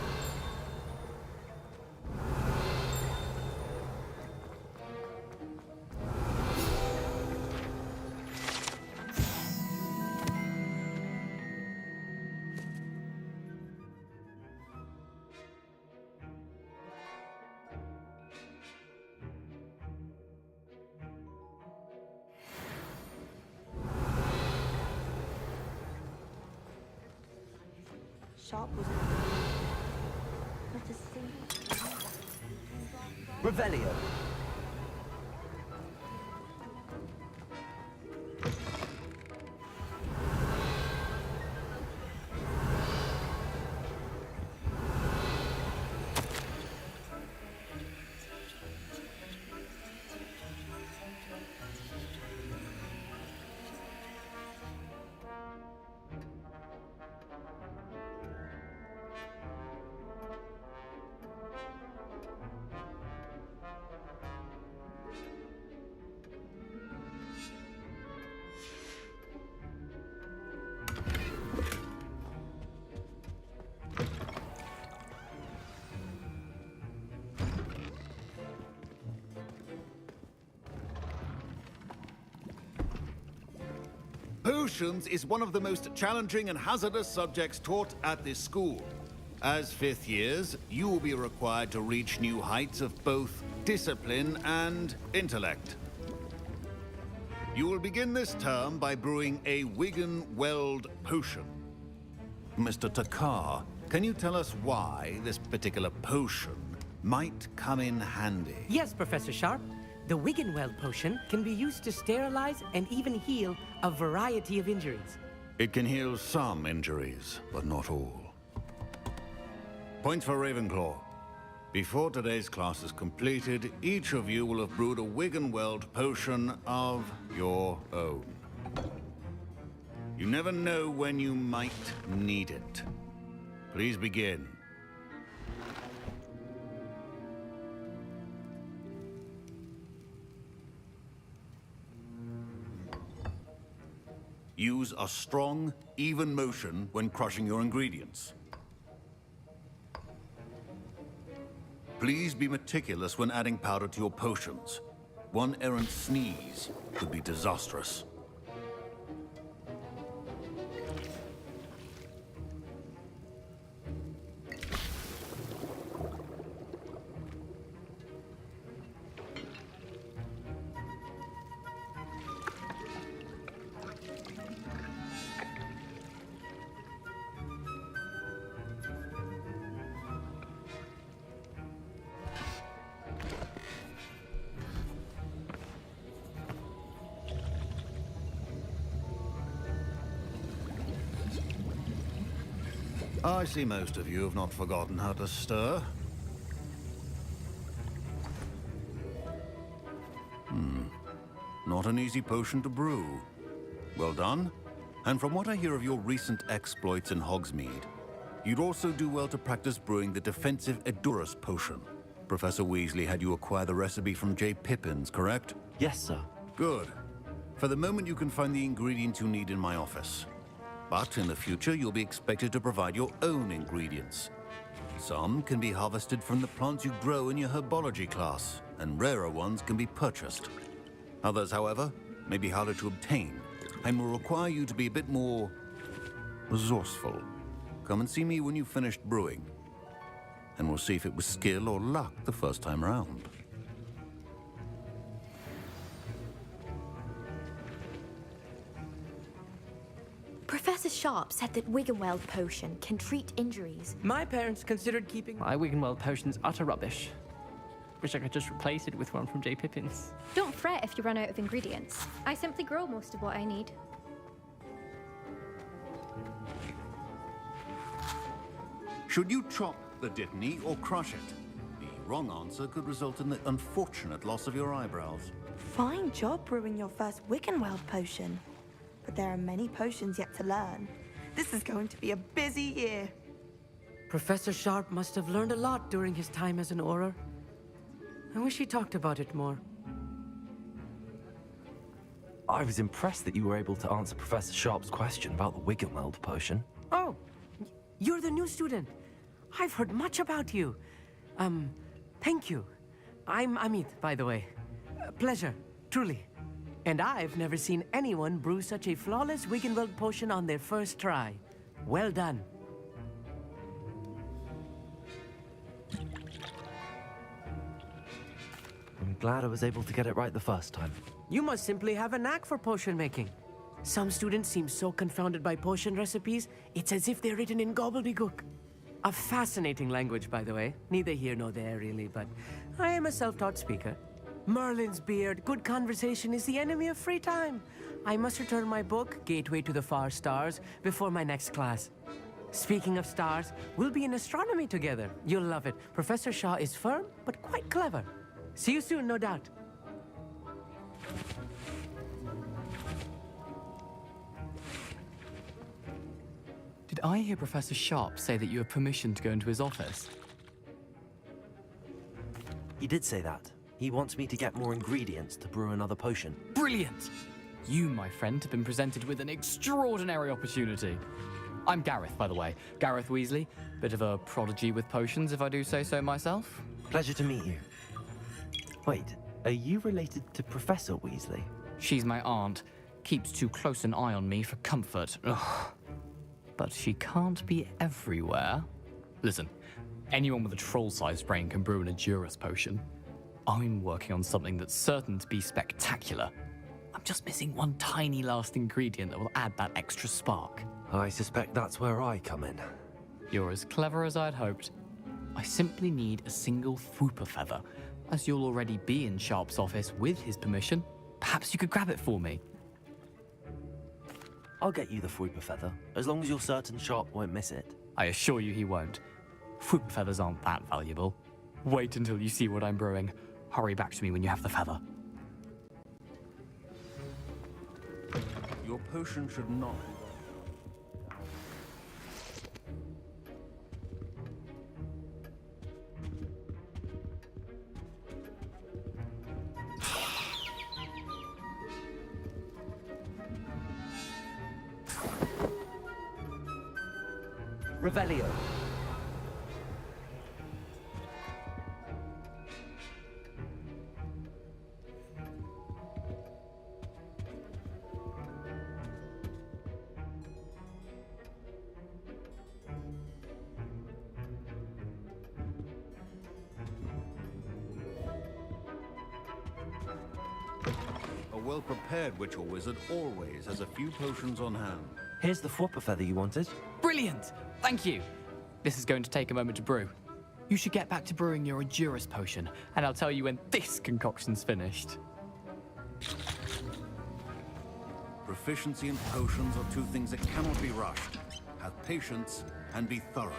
Sharp was not a single. Revelio. Potions is one of the most challenging and hazardous subjects taught at this school. As fifth years, you will be required to reach new heights of both discipline and intellect. You will begin this term by brewing a Wiggenweld potion. Mr. Takar, can you tell us why this particular potion might come in handy? Yes, Professor Sharp. The Wiggenweld potion can be used to sterilize and even heal a variety of injuries. It can heal some injuries, but not all. Points for Ravenclaw. Before today's class is completed, each of you will have brewed a Wiggenweld potion of your own. You never know when you might need it. Please begin. Use a strong, even motion when crushing your ingredients. Please be meticulous when adding powder to your potions. One errant sneeze could be disastrous. I see most of you have not forgotten how to stir. Not an easy potion to brew. Well done. And from what I hear of your recent exploits in Hogsmeade, you'd also do well to practice brewing the defensive Edurus potion. Professor Weasley had you acquire the recipe from J. Pippin's, correct? Yes, sir. Good. For the moment, you can find the ingredients you need in my office. But in the future, you'll be expected to provide your own ingredients. Some can be harvested from the plants you grow in your herbology class, and rarer ones can be purchased. Others, however, may be harder to obtain, and will require you to be a bit more resourceful. Come and see me when you've finished brewing, and we'll see if it was skill or luck the first time around. Professor Sharp said that Wiggenweld potion can treat injuries. My parents considered keeping My Wiggenweld potion's utter rubbish. Wish I could just replace it with one from J. Pippin's. Don't fret if you run out of ingredients. I simply grow most of what I need. Should you chop the dittany or crush it? The wrong answer could result in the unfortunate loss of your eyebrows. Fine job brewing your first Wiggenweld potion. But there are many potions yet to learn. This is going to be a busy year. Professor Sharp must have learned a lot during his time as an Auror. I wish he talked about it more. I was impressed that you were able to answer Professor Sharp's question about the Wiggenweld potion. Oh, you're the new student. I've heard much about you. Thank you. I'm Amit, by the way. Pleasure, truly. And I've never seen anyone brew such a flawless Wiggenweld potion on their first try. Well done. I'm glad I was able to get it right the first time. You must simply have a knack for potion making. Some students seem so confounded by potion recipes, it's as if they're written in gobbledygook. A fascinating language, by the way. Neither here nor there, really, but I am a self-taught speaker. Merlin's beard, good conversation is the enemy of free time. I must return my book, Gateway to the Far Stars, before my next class. Speaking of stars, we'll be in astronomy together. You'll love it. Professor Shaw is firm, but quite clever. See you soon, no doubt. Did I hear Professor Sharp say that you have permission to go into his office? He did say that. He wants me to get more ingredients to brew another potion. Brilliant! You, my friend, have been presented with an extraordinary opportunity. I'm Gareth, by the way. Gareth Weasley. Bit of a prodigy with potions, if I do say so myself. Pleasure to meet you. Wait, are you related to Professor Weasley? She's my aunt. Keeps too close an eye on me for comfort. Ugh. But she can't be everywhere. Listen, anyone with a troll-sized brain can brew an Edurus potion. I'm working on something that's certain to be spectacular. I'm just missing one tiny last ingredient that will add that extra spark. I suspect that's where I come in. You're as clever as I'd hoped. I simply need a single Fwooper feather. As you'll already be in Sharp's office with his permission, perhaps you could grab it for me. I'll get you the Fwooper feather, as long as you're certain Sharp won't miss it. I assure you he won't. Fwooper feathers aren't that valuable. Wait until you see what I'm brewing. Hurry back to me when you have the feather. Your potion should not... Revelio. A well-prepared witch or wizard always has a few potions on hand. Here's the Fwooper feather you wanted. Brilliant! Thank you! This is going to take a moment to brew. You should get back to brewing your Edurus potion, and I'll tell you when this concoction's finished. Proficiency in potions are two things that cannot be rushed. Have patience and be thorough.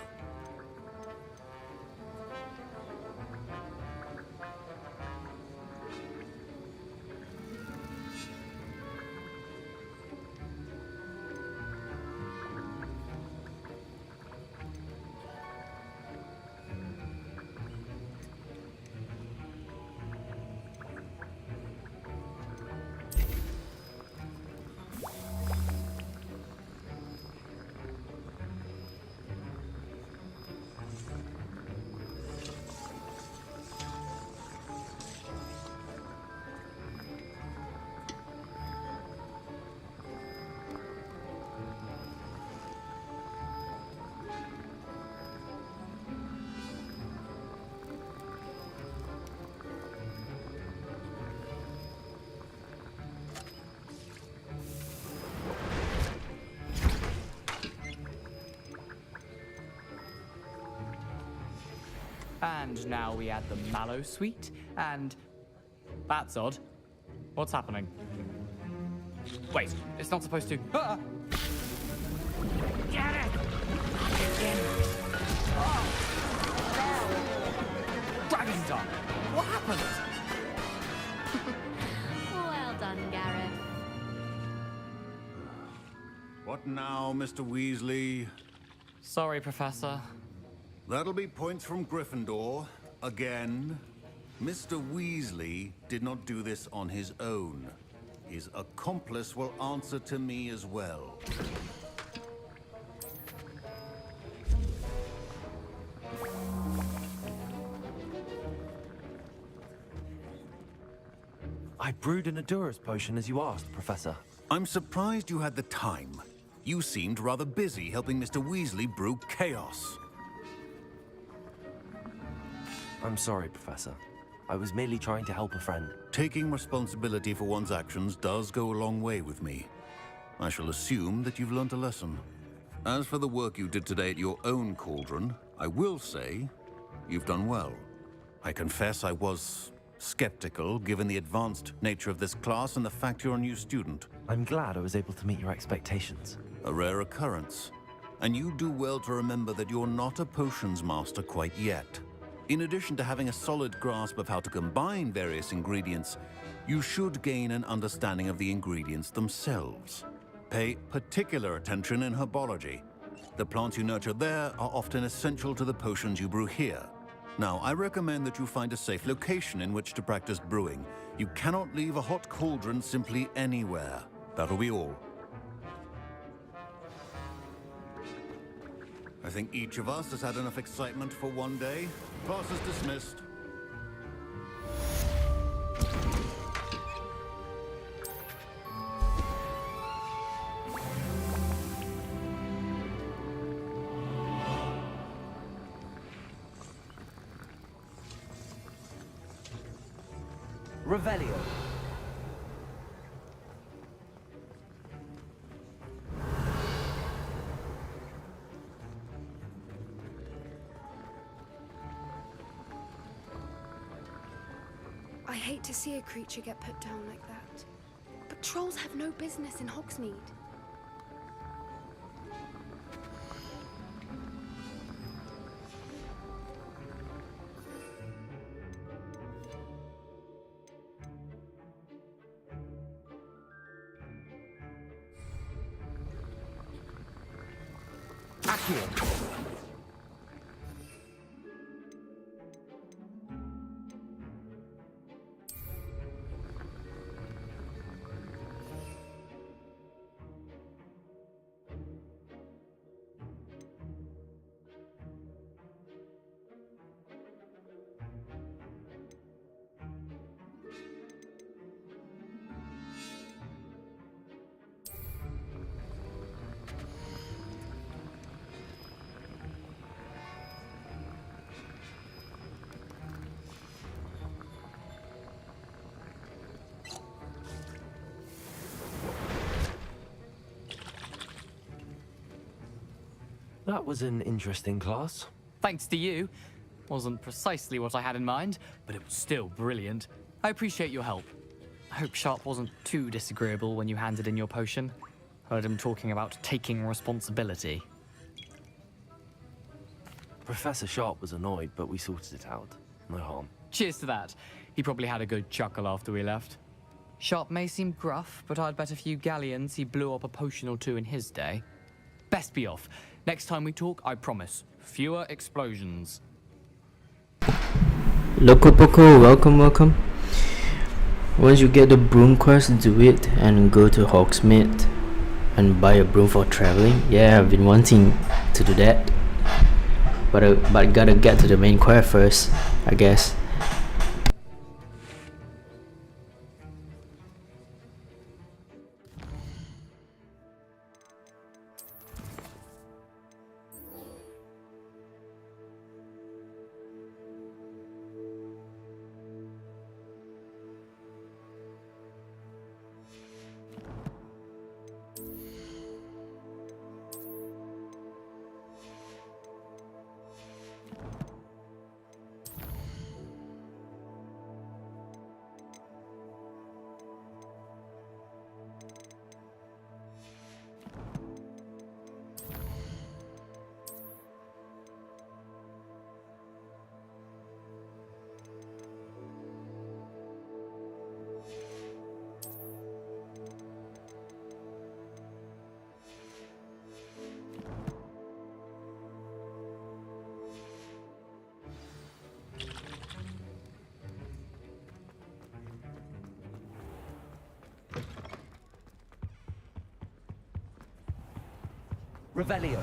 And now we add the mallow sweet, and... That's odd. What's happening? Wait, it's not supposed to... Ah! Get it! Again. Oh! Master! What happened? Well done, Gareth. What now, Mr. Weasley? Sorry, Professor. That'll be points from Gryffindor. Again. Mr. Weasley did not do this on his own. His accomplice will answer to me as well. I brewed an Adura's potion as you asked, Professor. I'm surprised you had the time. You seemed rather busy helping Mr. Weasley brew chaos. I'm sorry, Professor. I was merely trying to help a friend. Taking responsibility for one's actions does go a long way with me. I shall assume that you've learnt a lesson. As for the work you did today at your own cauldron, I will say you've done well. I confess I was skeptical, given the advanced nature of this class and the fact you're a new student. I'm glad I was able to meet your expectations. A rare occurrence. And you do well to remember that you're not a potions master quite yet. In addition to having a solid grasp of how to combine various ingredients, you should gain an understanding of the ingredients themselves. Pay particular attention in herbology. The plants you nurture there are often essential to the potions you brew here. Now, I recommend that you find a safe location in which to practice brewing. You cannot leave a hot cauldron simply anywhere. That'll be all. I think each of us has had enough excitement for one day. Class is dismissed. Revelio. I hate to see a creature get put down like that. But trolls have no business in Hogsmeade. Accio. That was an interesting class. Thanks to you. Wasn't precisely what I had in mind, but it was still brilliant. I appreciate your help. I hope Sharp wasn't too disagreeable when you handed in your potion. Heard him talking about taking responsibility. Professor Sharp was annoyed, but we sorted it out. No harm. Cheers to that. He probably had a good chuckle after we left. Sharp may seem gruff, but I'd bet a few galleons he blew up a potion or two in his day. Best be off. Next time we talk, I promise, fewer explosions. Loco Poco, welcome. Once you get the broom quest, do it and go to Hogsmeade and buy a broom for traveling. Yeah, I've been wanting to do that, but I gotta get to the main quest first, I guess. Revelio.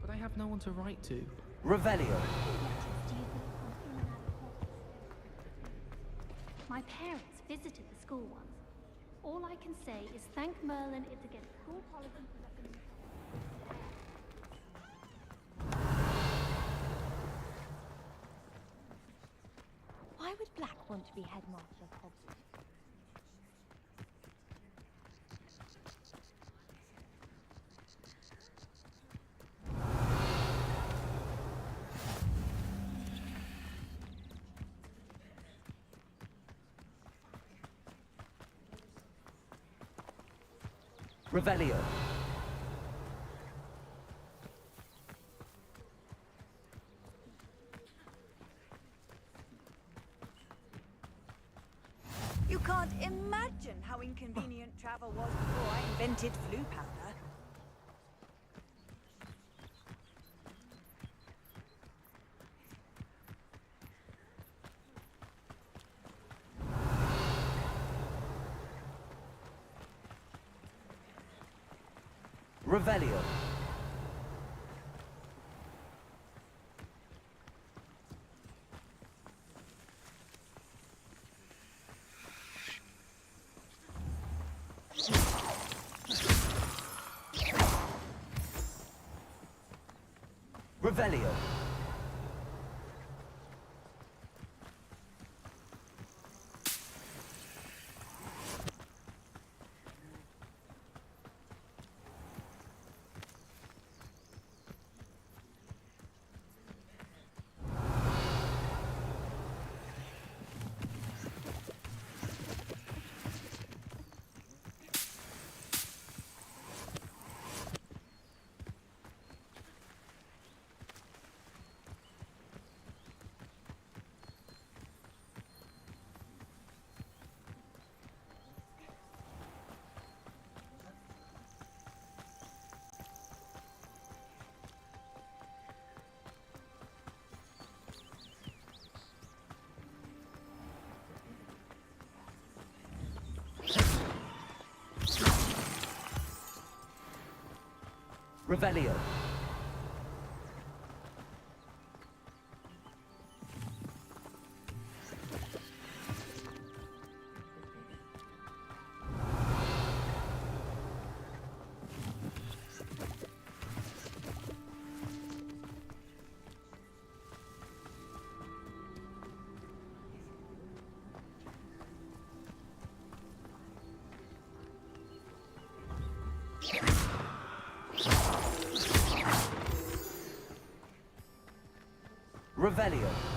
But I have no one to write to. Revelio. My parents visited the school once. All I can say is thank Merlin it's against school policy to let them... Why would Black want to be headmaster of Hogwarts? Revelio. You can't imagine how inconvenient travel was before I invented flu powder. Revelio. Revelio. Revelio. Revelio.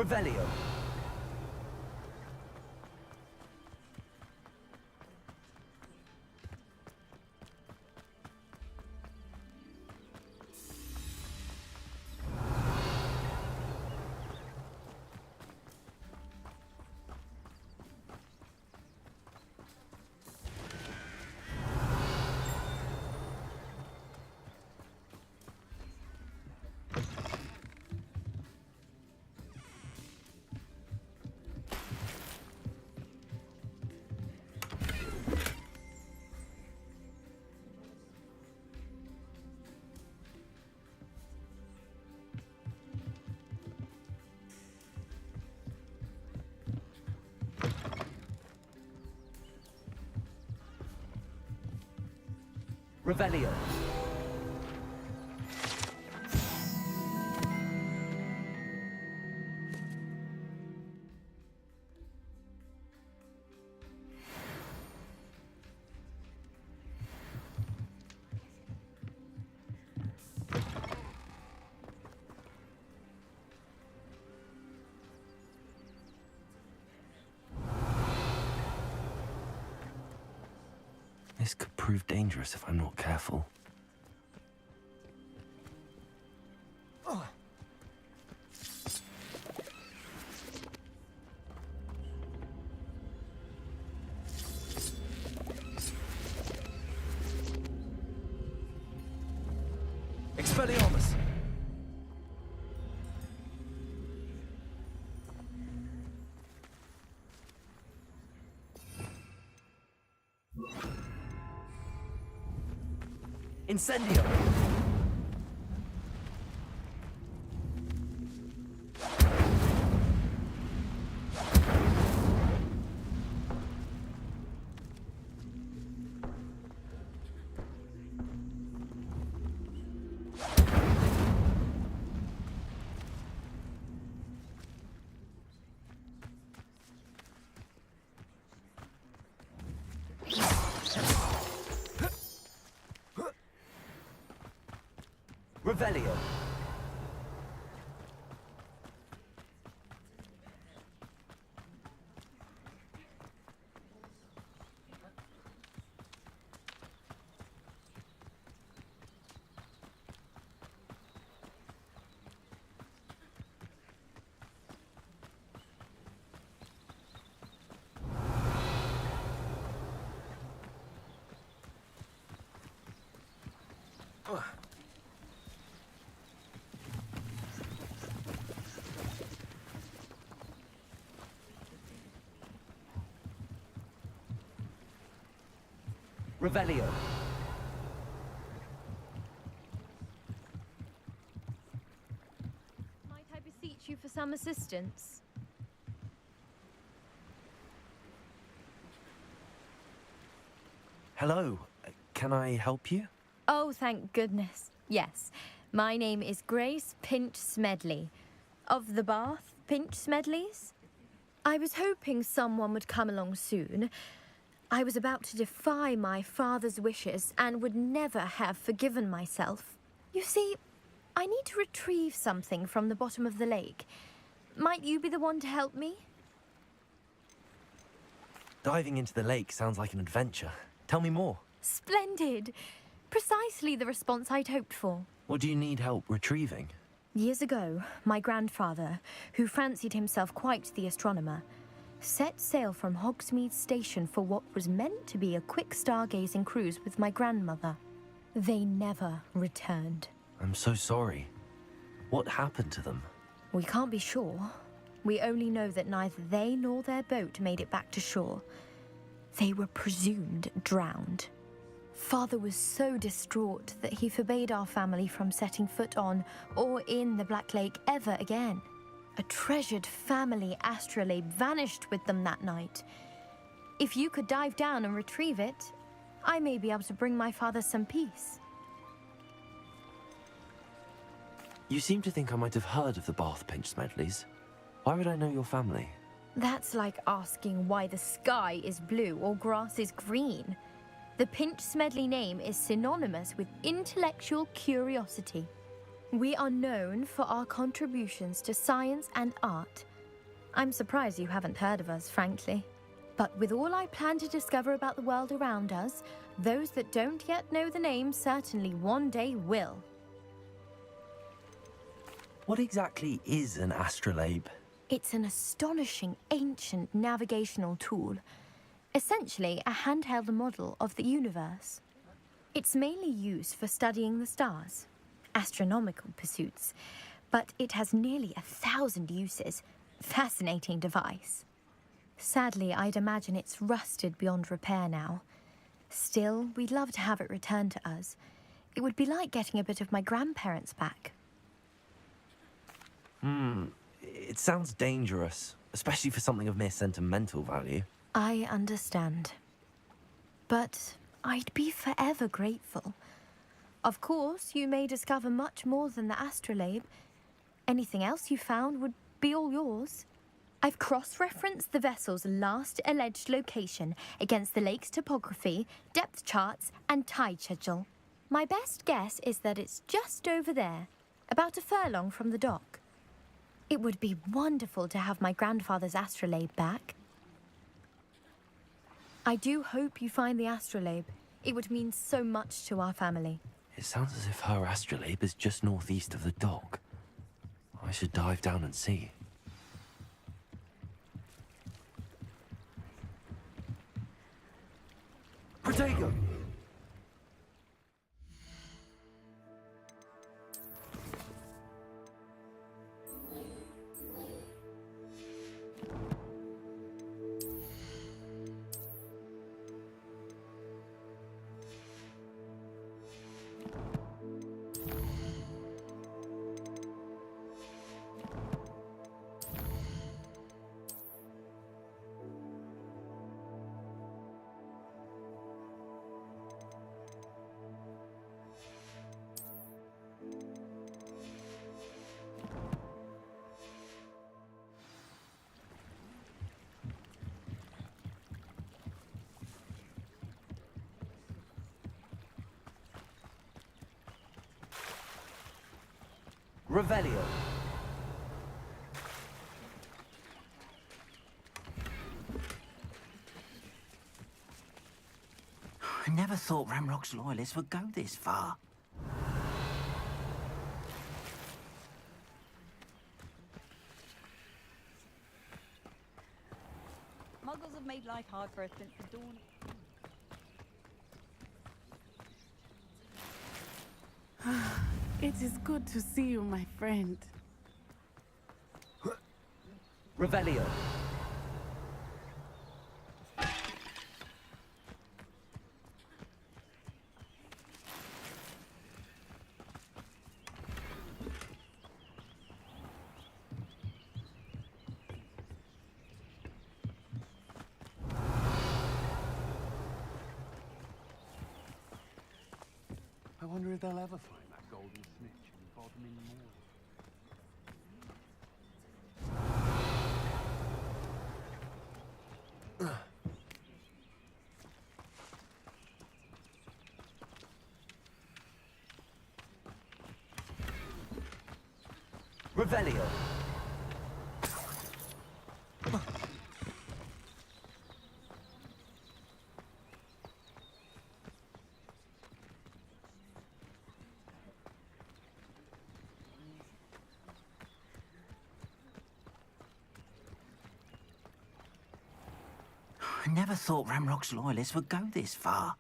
Revelio. Revelio. This could prove dangerous if I'm not careful. Expelliarmus. Incendio. Revelio. Revelio. Might I beseech you for some assistance? Hello, can I help you? Oh, thank goodness. Yes. My name is Grace Pinch Smedley. Of the Bath Pinch Smedleys? I was hoping someone would come along soon. I was about to defy my father's wishes and would never have forgiven myself. You see, I need to retrieve something from the bottom of the lake. Might you be the one to help me? Diving into the lake sounds like an adventure. Tell me more. Splendid! Precisely the response I'd hoped for. What do you need help retrieving? Years ago, my grandfather, who fancied himself quite the astronomer, set sail from Hogsmeade Station for what was meant to be a quick stargazing cruise with my grandmother. They never returned. I'm so sorry. What happened to them? We can't be sure. We only know that neither they nor their boat made it back to shore. They were presumed drowned. Father was so distraught that he forbade our family from setting foot on or in the Black Lake ever again. A treasured family astrolabe vanished with them that night. If you could dive down and retrieve it, I may be able to bring my father some peace. You seem to think I might have heard of the Bath Pinch Smedleys. Why would I know your family? That's like asking why the sky is blue or grass is green. The Pinch Smedley name is synonymous with intellectual curiosity. We are known for our contributions to science and art, I'm surprised you haven't heard of us, frankly. But with all I plan to discover about the world around us, those that don't yet know the name certainly one day will. What exactly is an astrolabe? It's an astonishing ancient navigational tool, essentially a handheld model of the universe. It's mainly used for studying the stars, astronomical pursuits, but it has nearly 1,000 uses. Fascinating device. Sadly, I'd imagine it's rusted beyond repair now. Still, we'd love to have it returned to us. It would be like getting a bit of my grandparents back. It sounds dangerous, especially for something of mere sentimental value. I understand. But I'd be forever grateful. Of course, you may discover much more than the astrolabe. Anything else you found would be all yours. I've cross-referenced the vessel's last alleged location against the lake's topography, depth charts, and tide schedule. My best guess is that it's just over there, about a furlong from the dock. It would be wonderful to have my grandfather's astrolabe back. I do hope you find the astrolabe. It would mean so much to our family. It sounds as if her astrolabe is just northeast of the dock. I should dive down and see. Protego! Revelio. I never thought Ramrock's loyalists would go this far. Muggles have made life hard for us since the dawn. It is good to see you, my friend. Revelio. I wonder if they'll ever find that golden snitch in Bodmin Moor. Revelio. I never thought Ramrock's loyalists would go this far.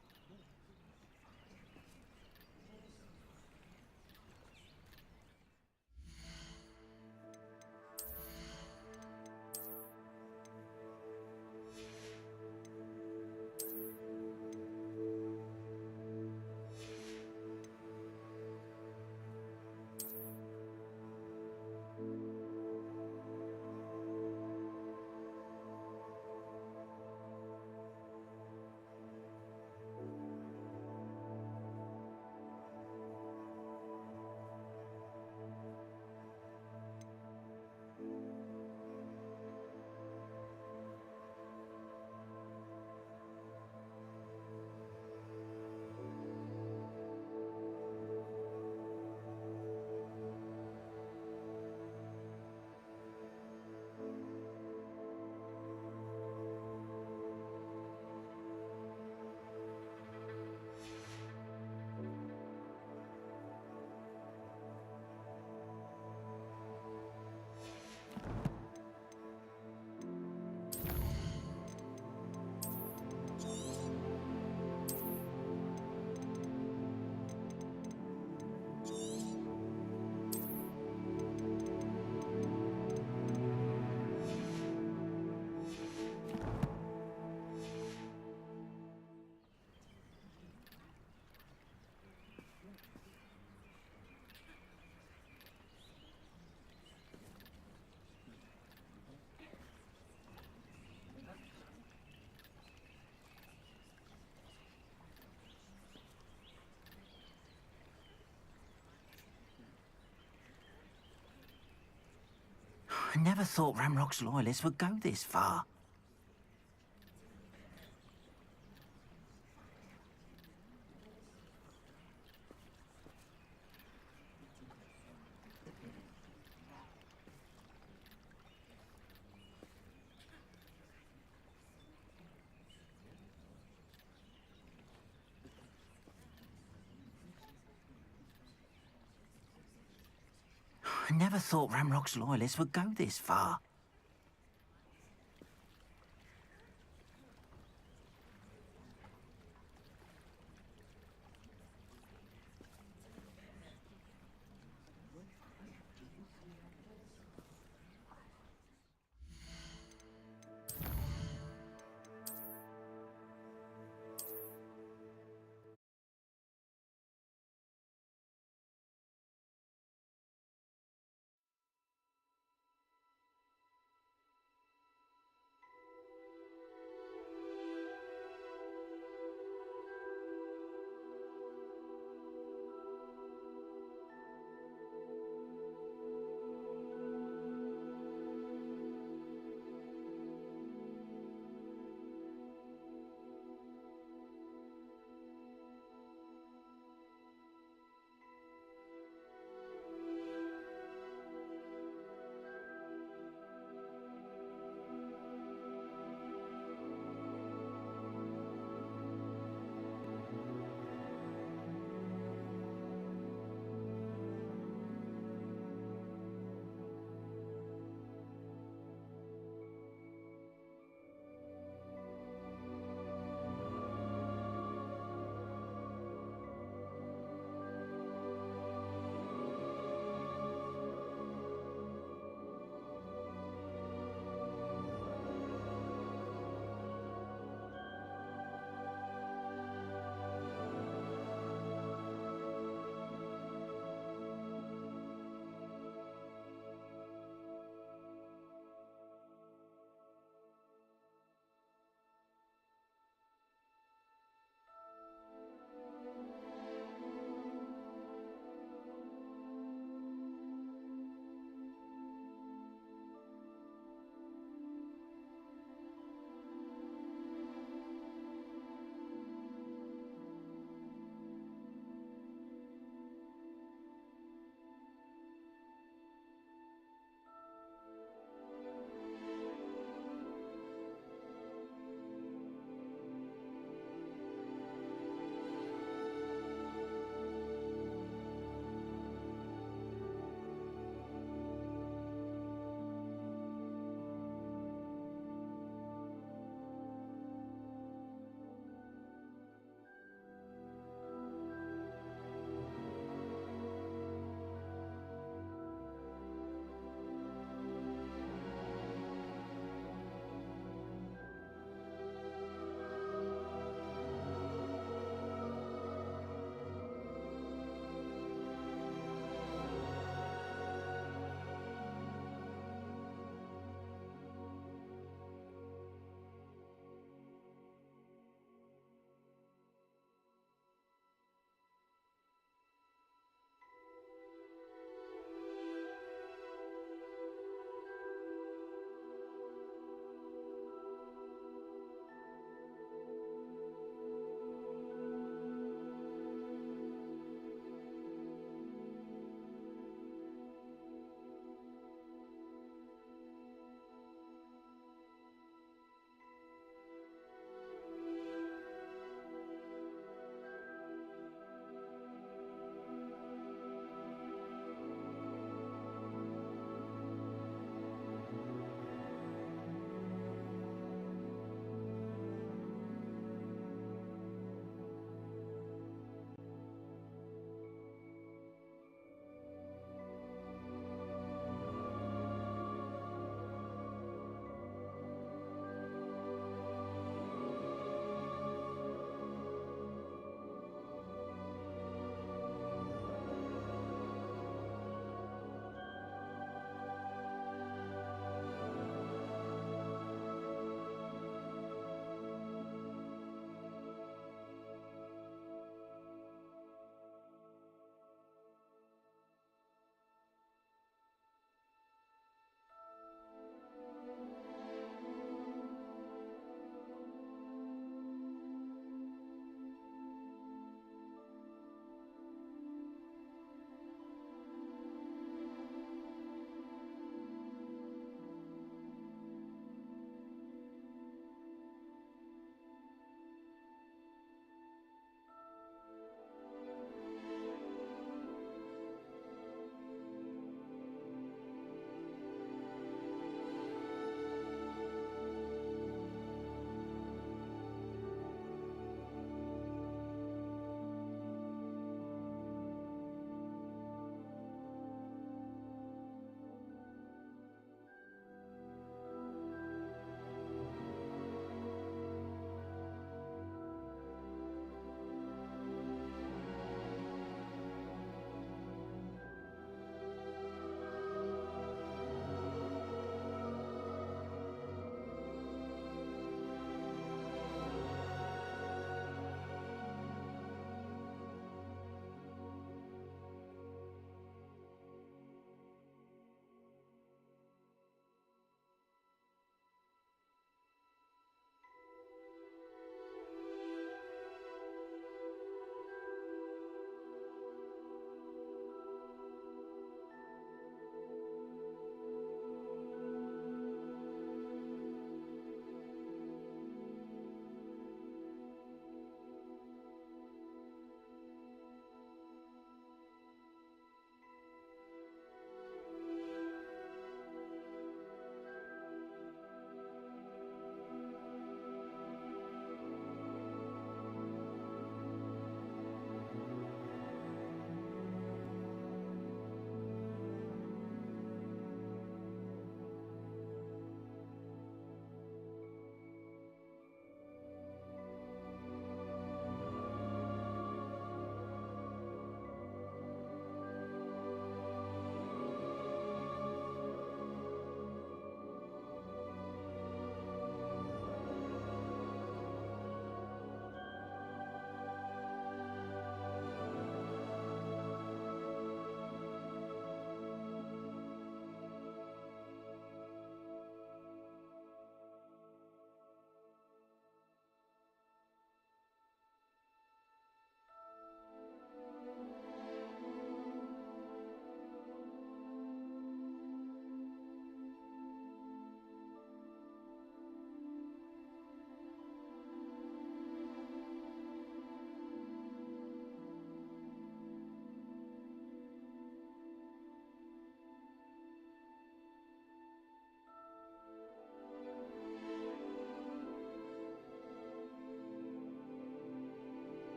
I never thought Ramrock's loyalists would go this far. I never thought Ramrock's loyalists would go this far.